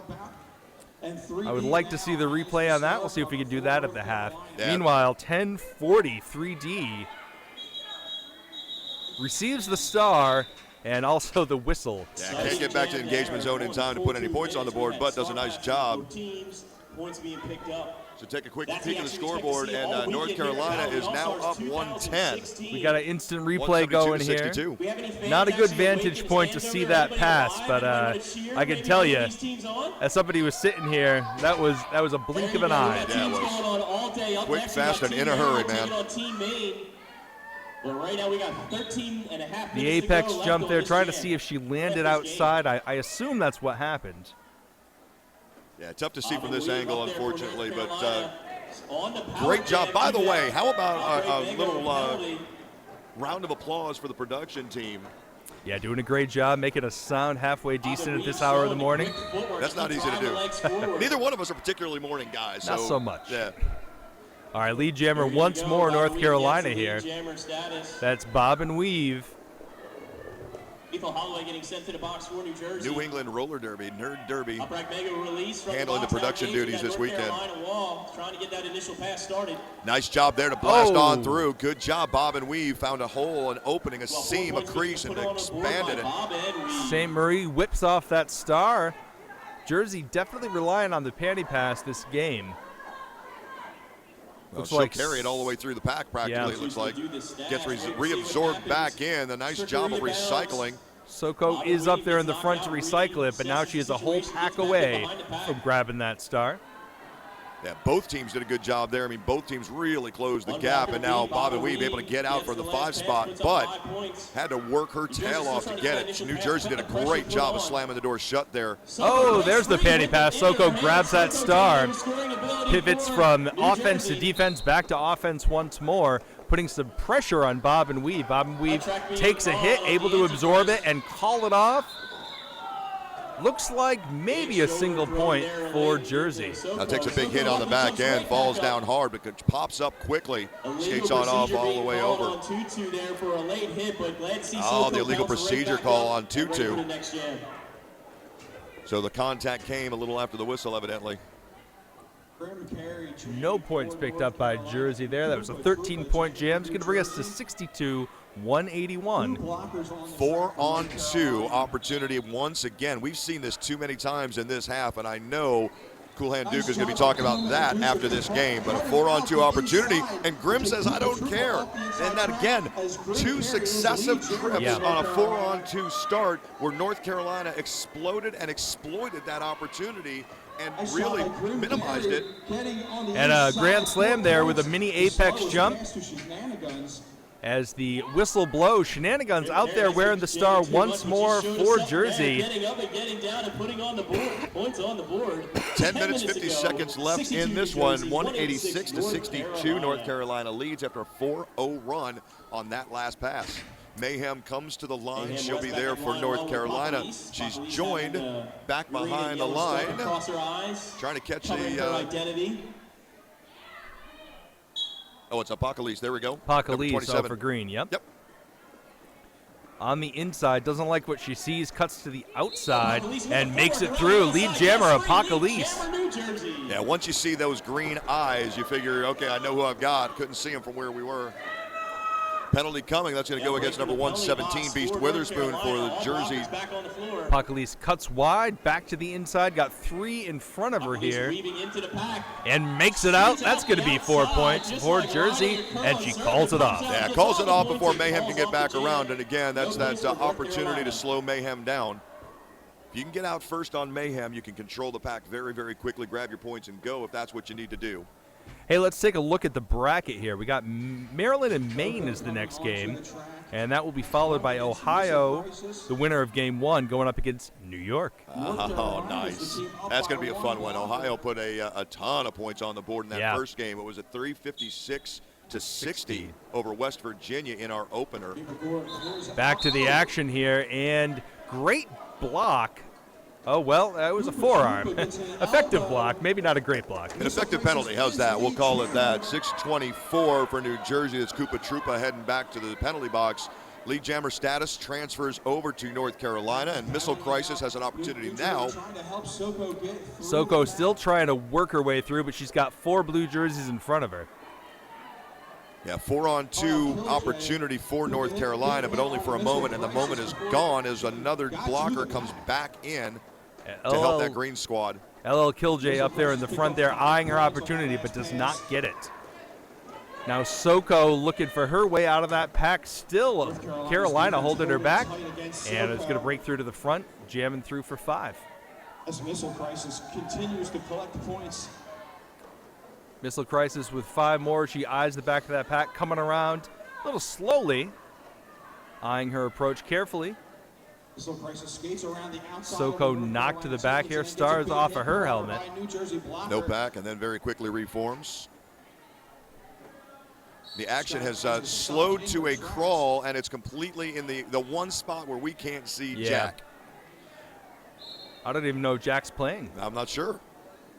I would like to see the replay on that. We'll see if we can do that at the half. Yeah. Meanwhile, 10:40 3D receives the star and also the whistle. Yeah, can't get back to the engagement zone in time to put any points on the board, but does a nice job. Points being picked up. So take a quick peek at the scoreboard, and North Carolina is now up 110. We got an instant replay going here. 172. Not a good vantage point to see that pass, but I can tell you, as somebody who was sitting here, that was a blink of an eye. Yeah, it was. Quick, fast, and in a hurry, man. But right now we got 13 and a half The minutes apex to go jump left there, on this trying to jam. see if she landed outside. I assume that's what happened. Yeah, tough to see from this angle, unfortunately, but On the power great job. jam, By the do way, that. how about a Mega little penalty. round of applause for the production team? Yeah, doing a great job, making us sound halfway decent at this hour of the morning. That's not easy to do. Neither one of us are particularly morning guys. Not so much. Yeah. All right, lead jammer once more, North Carolina here. That's bob and weave. Ethan Holloway getting sent to the box for New Jersey. New England Roller Derby, Nerd Derby. Upright Mega release from Handling the box. Now production changing duties that this North weekend. Carolina wall, trying to get that initial pass started. Nice job there to blast Oh. on through. Good job, Bob and Weave. Found a hole, an opening, a Well, 4 seam, a points crease, and put on the board by expanded it. Bob and Reed. St. Marie whips off that star. Jersey definitely relying on the panty pass this game. Well, Looks she'll like carry it all the way through the pack practically, Yeah. it looks like. Do the stats. Gets We'll see what reabsorbed happens. back in. A nice job of recycling. Soko is up there in the front to recycle it, but now she is a whole pack away from grabbing that star. Yeah, both teams did a good job there. I mean, both teams really closed the gap, and now Bob and Weave able to get out for the 5 spot, but had to work her tail off to get it. New Jersey did a great job of slamming the door shut there. Oh, there's the panty pass. Soko grabs that star, pivots from offense to defense, back to offense once more, putting some pressure on Bob and Weave. Bob and Weave takes a hit, able to absorb it and call it off. Looks like maybe a single point for Jersey. Now takes a big hit on the back end, falls down hard, but pops up quickly, skates on off all the way over. Oh, the illegal procedure call on Tutu. So the contact came a little after the whistle, evidently. No points picked up by Jersey there. That was a 13-point jam. It's going to bring us to 62-181. 4-on-2 opportunity once again. We've seen this too many times in this half, and I know Cool Hand Duke is going to be talking about that after this game. But a 4-on-2 opportunity, and Grimm says, I don't care. And that again, 2 successive trips on a 4-on-2 start where North Carolina exploded and exploited that opportunity and really minimized it. And a grand slam there with a mini apex jump. As the whistle blows, Shenanigans out there wearing the star once more for Jersey. Getting up and getting down and putting on the board. Points on the board. 10 minutes, 50 seconds left in this one. 186-62. North Carolina leads after a 4-0 run on that last pass. Mayhem comes to the line. She'll be there for North Carolina. She's joined back behind the line. Trying to catch the... Oh, it's Apocalypse. There we go. Apocalypse off for green. Yep. On the inside, doesn't like what she sees, cuts to the outside and makes it through. Lead jammer, Apocalypse. Yeah, once you see those green eyes, you figure, okay, I know who I've got. Couldn't see him from where we were. Penalty coming. That's going to go against number 117, Beast Witherspoon, for the Jersey. Apocalypse cuts wide, back to the inside, got 3 in front of her here, and makes it out. That's going to be 4 points for Jersey, and she calls it off. Yeah, calls it off before Mayhem can get back around, and again, that's that opportunity to slow Mayhem down. If you can get out first on Mayhem, you can control the pack very, very quickly, grab your points, and go if that's what you need to do. Hey, let's take a look at the bracket here. We got Maryland and Maine is the next game. And that will be followed by Ohio, the winner of Game 1, going up against New York. Oh, nice. That's going to be a fun one. Ohio put a ton of points on the board in that first game. It was at 356 to 60 over West Virginia in our opener. Back to the action here, and great block. Oh, well, that was a forearm. Effective block, maybe not a great block. An effective penalty, how's that? We'll call it that. 6:24 for New Jersey. It's Koopa Troopa heading back to the penalty box. Lead jammer status transfers over to North Carolina, and Missile Crisis has an opportunity now. Soko still trying to work her way through, but she's got 4 blue jerseys in front of her. Yeah, 4-on-2 opportunity for North Carolina, but only for a moment, and the moment is gone as another blocker comes back in to help that green squad. LL Killj up there in the front there, eyeing her opportunity, but does not get it. Now Soko looking for her way out of that pack. Still Carolina holding her back, and it's going to break through to the front, jamming through for 5. As Missile Crisis continues to collect points. Missile Crisis with 5 more. She eyes the back of that pack, coming around a little slowly, eyeing her approach carefully. Soko knocked to the back here, stars off of her helmet. No pack, and then very quickly reforms. The action has slowed to a crawl, and it's completely in the one spot where we can't see Jack. I don't even know Jack's playing. I'm not sure.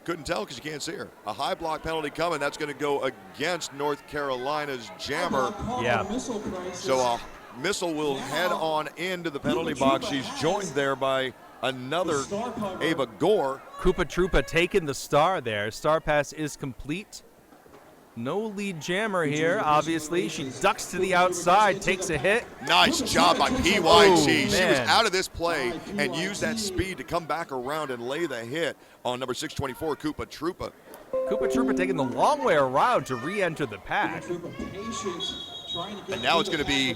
Couldn't tell because you can't see her. A high block penalty coming. That's going to go against North Carolina's jammer. Yeah. So a missile will head on into the penalty box. She's joined there by another Ava Gore. Koopa Troopa taking the star there. Star pass is complete. No lead jammer here, obviously. She ducks to the outside, takes a hit. Nice job by PYT. Oh, she was man. out of this play and used that speed to come back around and lay the hit on number 624, Koopa Troopa. Koopa Troopa taking the long way around to re-enter the pack. And now it's going to be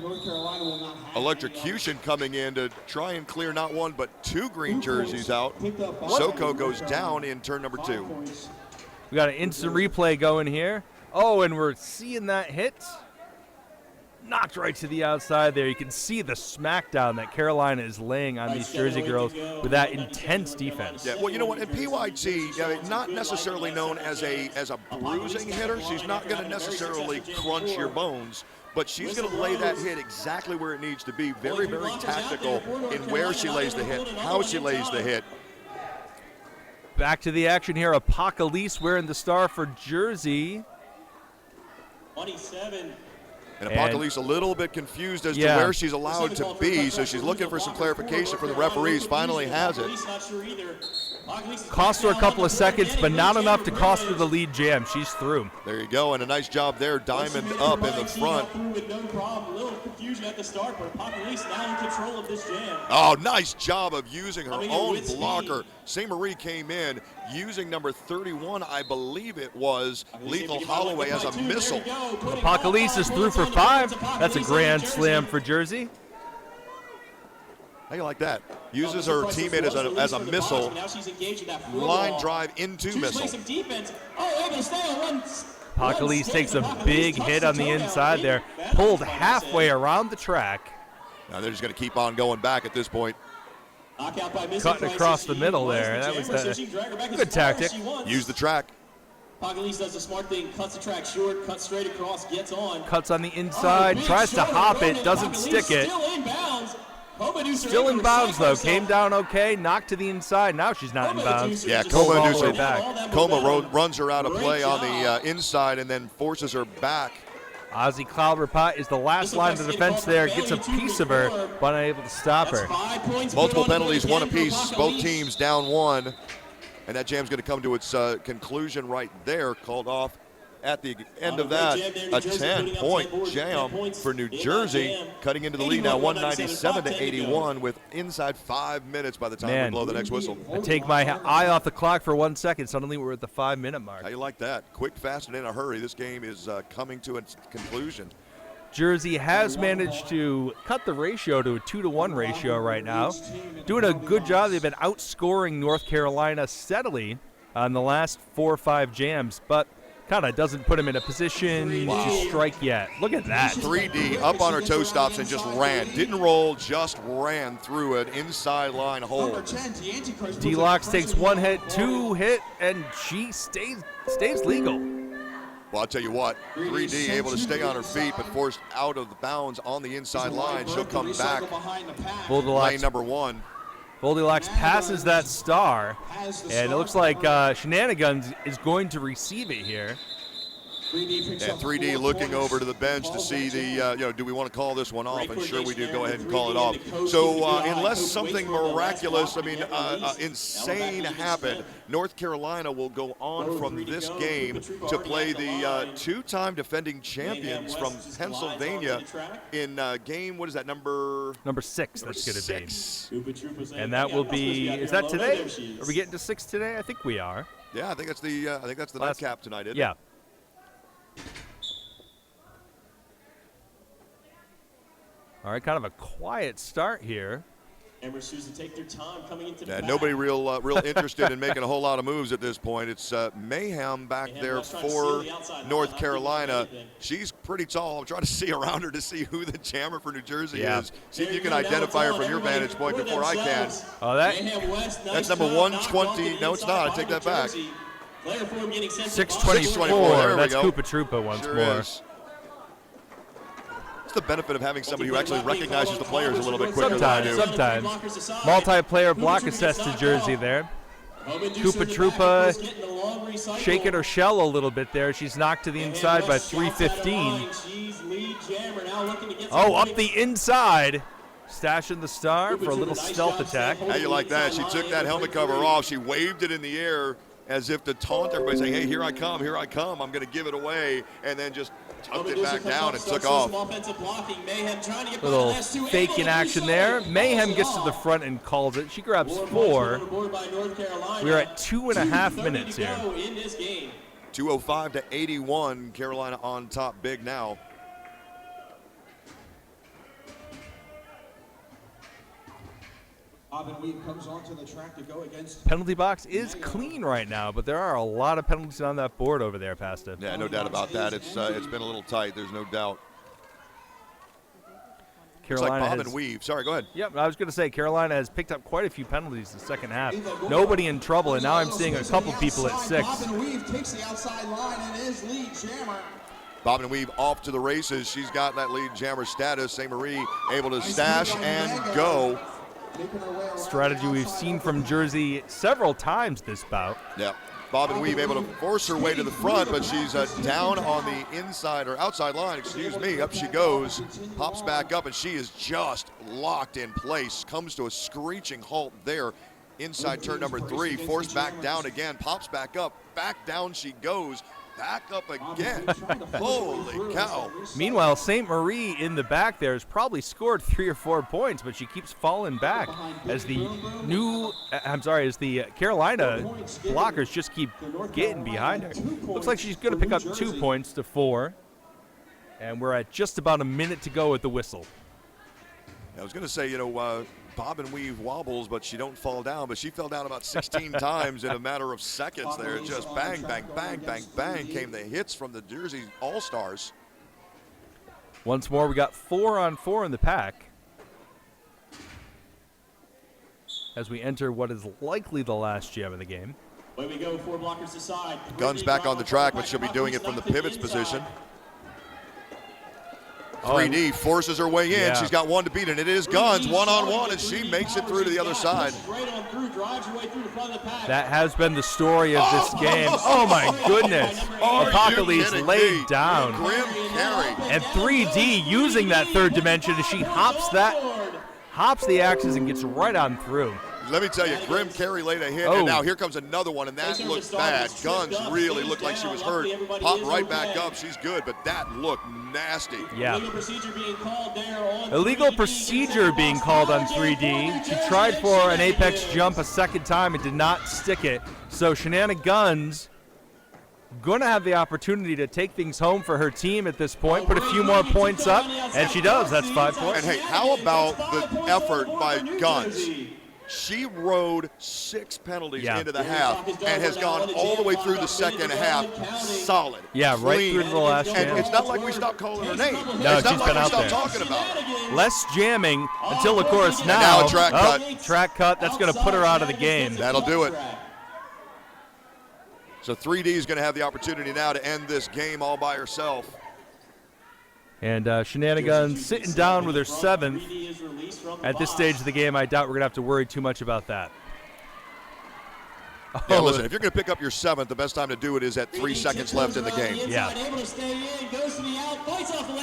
electrocution coming in to try and clear not 1 but 2 green jerseys out. Soko goes down in turn number 2. We got an instant replay going here. Oh, and we're seeing that hit. Knocked right to the outside there. You can see the smackdown that Carolina is laying on these Jersey girls with that intense defense. Yeah, well, you know what? And PYT, not necessarily known as a bruising hitter. She's not going to necessarily crunch your bones, but she's going to lay that hit exactly where it needs to be. Very, very tactical in where she lays the hit, how she lays the hit. Back to the action here. Apocalypse wearing the star for Jersey. 27. And Apocalypse a little bit confused as to where she's allowed to be, so she's looking for some clarification from the referees. Finally has it. Cost her a couple of seconds, but not enough to cost her the lead jam. She's through. There you go, and a nice job there. Diamond up in the front. Oh, nice job of using her own blocker. St. Marie came in using number 31, I believe it was, Lethal Holloway as a missile. Apocalypse is through for 5. That's a grand slam for Jersey. How you like that? Uses her teammate as a missile. Line drive into missile. Apocalypse takes a big hit on the inside there. Pulled halfway around the track. Now they're just going to keep on going back at this point. Cutting across the middle there. That was a good tactic. Use the track. Apocalypse does the smart thing, cuts the track short, cuts straight across, gets on. Cuts on the inside, tries to hop it, doesn't stick it. Still in bounds though, came down okay, knocked to the inside, now she's not in bounds. Yeah, Coma runs her out of play on the inside and then forces her back. Ozzy Cloudrepot is the last line of the defense there, gets a piece of her, but unable to stop her. Multiple penalties, 1 apiece, both teams down 1. And that jam's going to come to its conclusion right there, called off at the end of that. A 10-point jam for New Jersey, cutting into the lead now 197 to 81 with inside 5 minutes by the time we blow the next whistle. I take my eye off the clock for 1 second. Suddenly we're at the 5-minute mark. How you like that? Quick, fast, and in a hurry. This game is coming to its conclusion. Jersey has managed to cut the ratio to a 2-to-1 ratio right now. Doing a good job. They've been outscoring North Carolina steadily on the last 4 or 5 jams, but kind of doesn't put him in a position to strike yet. Look at that. 3D up on her toe stops and just ran. Didn't roll, just ran through an inside line hole. D-Locks takes 1 hit, 2 hit, and she stays legal. Well, I'll tell you what, 3D able to stay on her feet, but forced out of the bounds on the inside line. She'll come back. Lane number 1. Goldilocks passes that star, and it looks like Shenanigans is going to receive it here. And 3D looking over to the bench to see the, do we want to call this one off? And sure we do. Go ahead and call it off. So unless something miraculous, insane happened, North Carolina will go on from this game to play the two-time defending champions from Pennsylvania in game, what is that, number 6? That's going to be. be. And that will be, is that today? Are we getting to 6 today? I think we are. Yeah, I think that's the nightcap tonight, isn't it? Yeah. All right, kind of a quiet start here. Take their time coming into the Yeah, back. nobody real interested in making a whole lot of moves at this point. It's Mayhem back there for North Carolina. She's pretty tall. I'm trying to see around her to see who the jammer for New Jersey is. See if you can identify her from your vantage point before I can. Oh, that's number 120. No, it's not. I take that back. 624. That's Koopa Troopa once more. Is. It's the benefit of having somebody who actually recognizes the players a little bit quicker than I do. Sometimes. Multiplayer block assist to Jersey there. Koopa Troopa shaking her shell a little bit there. She's knocked to the inside by 315. Oh, up the inside. Stashing the star for a little stealth attack. How you like that? She took that helmet cover off. She waved it in the air as if to taunt everybody, saying, hey, here I come, I'm going to give it away, and then just tucked it back down and took off. Little fake in action there. Mayhem gets to the front and calls it. She grabs 4. We're at 2.5 minutes here. 205 to 81. Carolina on top big now. Comes onto the track to go against. Penalty box is clean right now, but there are a lot of penalties on that board over there, Pasta. Yeah, no doubt about that. It's been a little tight. There's no doubt. Carolina it's like bob and weave. Sorry, go ahead. Yep, I was going to say Carolina has picked up quite a few penalties in the second half. Nobody in trouble, and now I'm seeing a couple people at 6. Bob and Weave takes the outside line and is lead jammer. Bob and Weave off to the races. She's got that lead jammer status. St. Marie able to stash and go. Strategy we've seen from Jersey several times this bout. Yeah. Bob and Weave able to force her way to the front, but she's down on the inside or outside line, excuse me. Up she goes, pops back up, and she is just locked in place. Comes to a screeching halt there. Inside turn number 3, forced back down again, pops back up, back down she goes. Back up again. Holy cow. Meanwhile, St. Marie in the back there has probably scored 3 or 4 points, but she keeps falling back as the Carolina blockers just keep getting behind her. Looks like she's going to pick up 2 points to 4. And we're at just about a minute to go at the whistle. I was going to say, Bob and Weave wobbles, but she don't fall down. But she fell down about 16 times in a matter of seconds there. Just bang, bang, bang, bang, bang came the hits from the Jersey All-Stars. Once more, we got 4 on 4 in the pack. As we enter what is likely the last jam of the game. Way we go, 4 blockers aside. Guns back on the track, but she'll be doing it from the pivots position. 3D forces her way in. Yeah. She's got 1 to beat, and it is Guns one-on-1, and she makes it through to the other side. That has been the story of this game. Oh, my goodness. Apocalypse laid down. Grim carry. And 3D using that third dimension as she hops the axis and gets right on through. Let me tell you, Grim Carey laid a hit, and now here comes another one, and that looks bad. Guns really looked like she was hurt. Popped right back up. She's good, but that looked nasty. Yeah. Illegal procedure being called on 3D. She tried for an apex jump a second time and did not stick it. So Shenanigans going to have the opportunity to take things home for her team at this point, put a few more points up, and she does. That's 5 points. And hey, how about the effort by Guns? She rode 6 penalties Yeah. into the half and has gone all the way through the second half solid. Yeah, right clean. through to the last And jam. it's not like we stopped calling her name. No, it's not she's like been we out stopped there. talking about her. Less jamming until, of course, And now. now a track cut. Track cut. That's going to put her out of the game. That'll do it. So 3D is going to have the opportunity now to end this game all by herself. And Shenanigans sitting down with her 7th. At this stage of the game, I doubt we're going to have to worry too much about that. Yeah, listen, if you're going to pick up your 7th, the best time to do it is at 3 seconds left in the game. Yeah.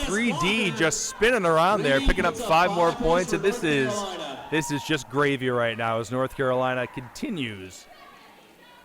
3D just spinning around there, picking up 5 more points, and this is just gravy right now as North Carolina continues.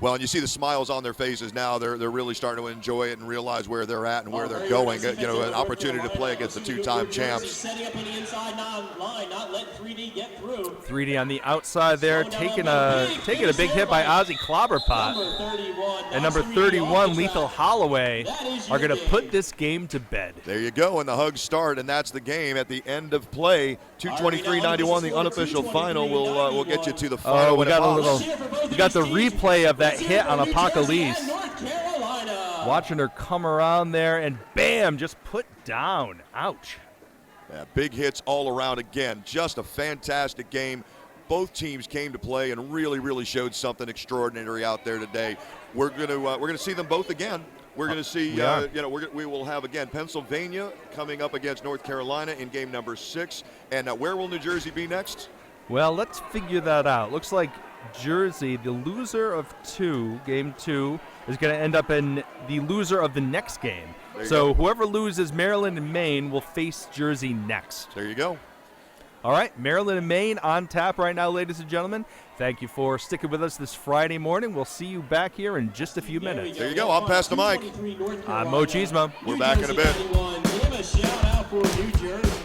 Well, and you see the smiles on their faces now. They're really starting to enjoy it and realize where they're at and where they're going. You know, an opportunity to play against the 2-time champs. Setting up on the inside line, not let 3D get through. 3D on the outside there, taking a big hit by Ozzy Clobberpot. And number 31, Lethal Holloway, are going to put this game to bed. There you go, and the hugs start, and that's the game at the end of play. 223-91, the unofficial final. We'll get you to the final. Oh, we got the replay of that hit on Apocalypse. Watching her come around there and bam, just put down. Ouch. Yeah, big hits all around again. Just a fantastic game. Both teams came to play and really showed something extraordinary out there today. We're gonna see them both again. We're going to see, we will have, again, Pennsylvania coming up against North Carolina in game number 6. And where will New Jersey be next? Well, let's figure that out. Looks like Jersey, the loser of game 2, is going to end up in the loser of the next game. So whoever loses Maryland and Maine will face Jersey next. There you go. All right, Maryland and Maine on tap right now, ladies and gentlemen. Thank you for sticking with us this Friday morning. We'll see you back here in just a few minutes. There you go. I'll pass the mic. I'm Mo Cheesemo. We're back in a bit. Give a shout out for New Jersey.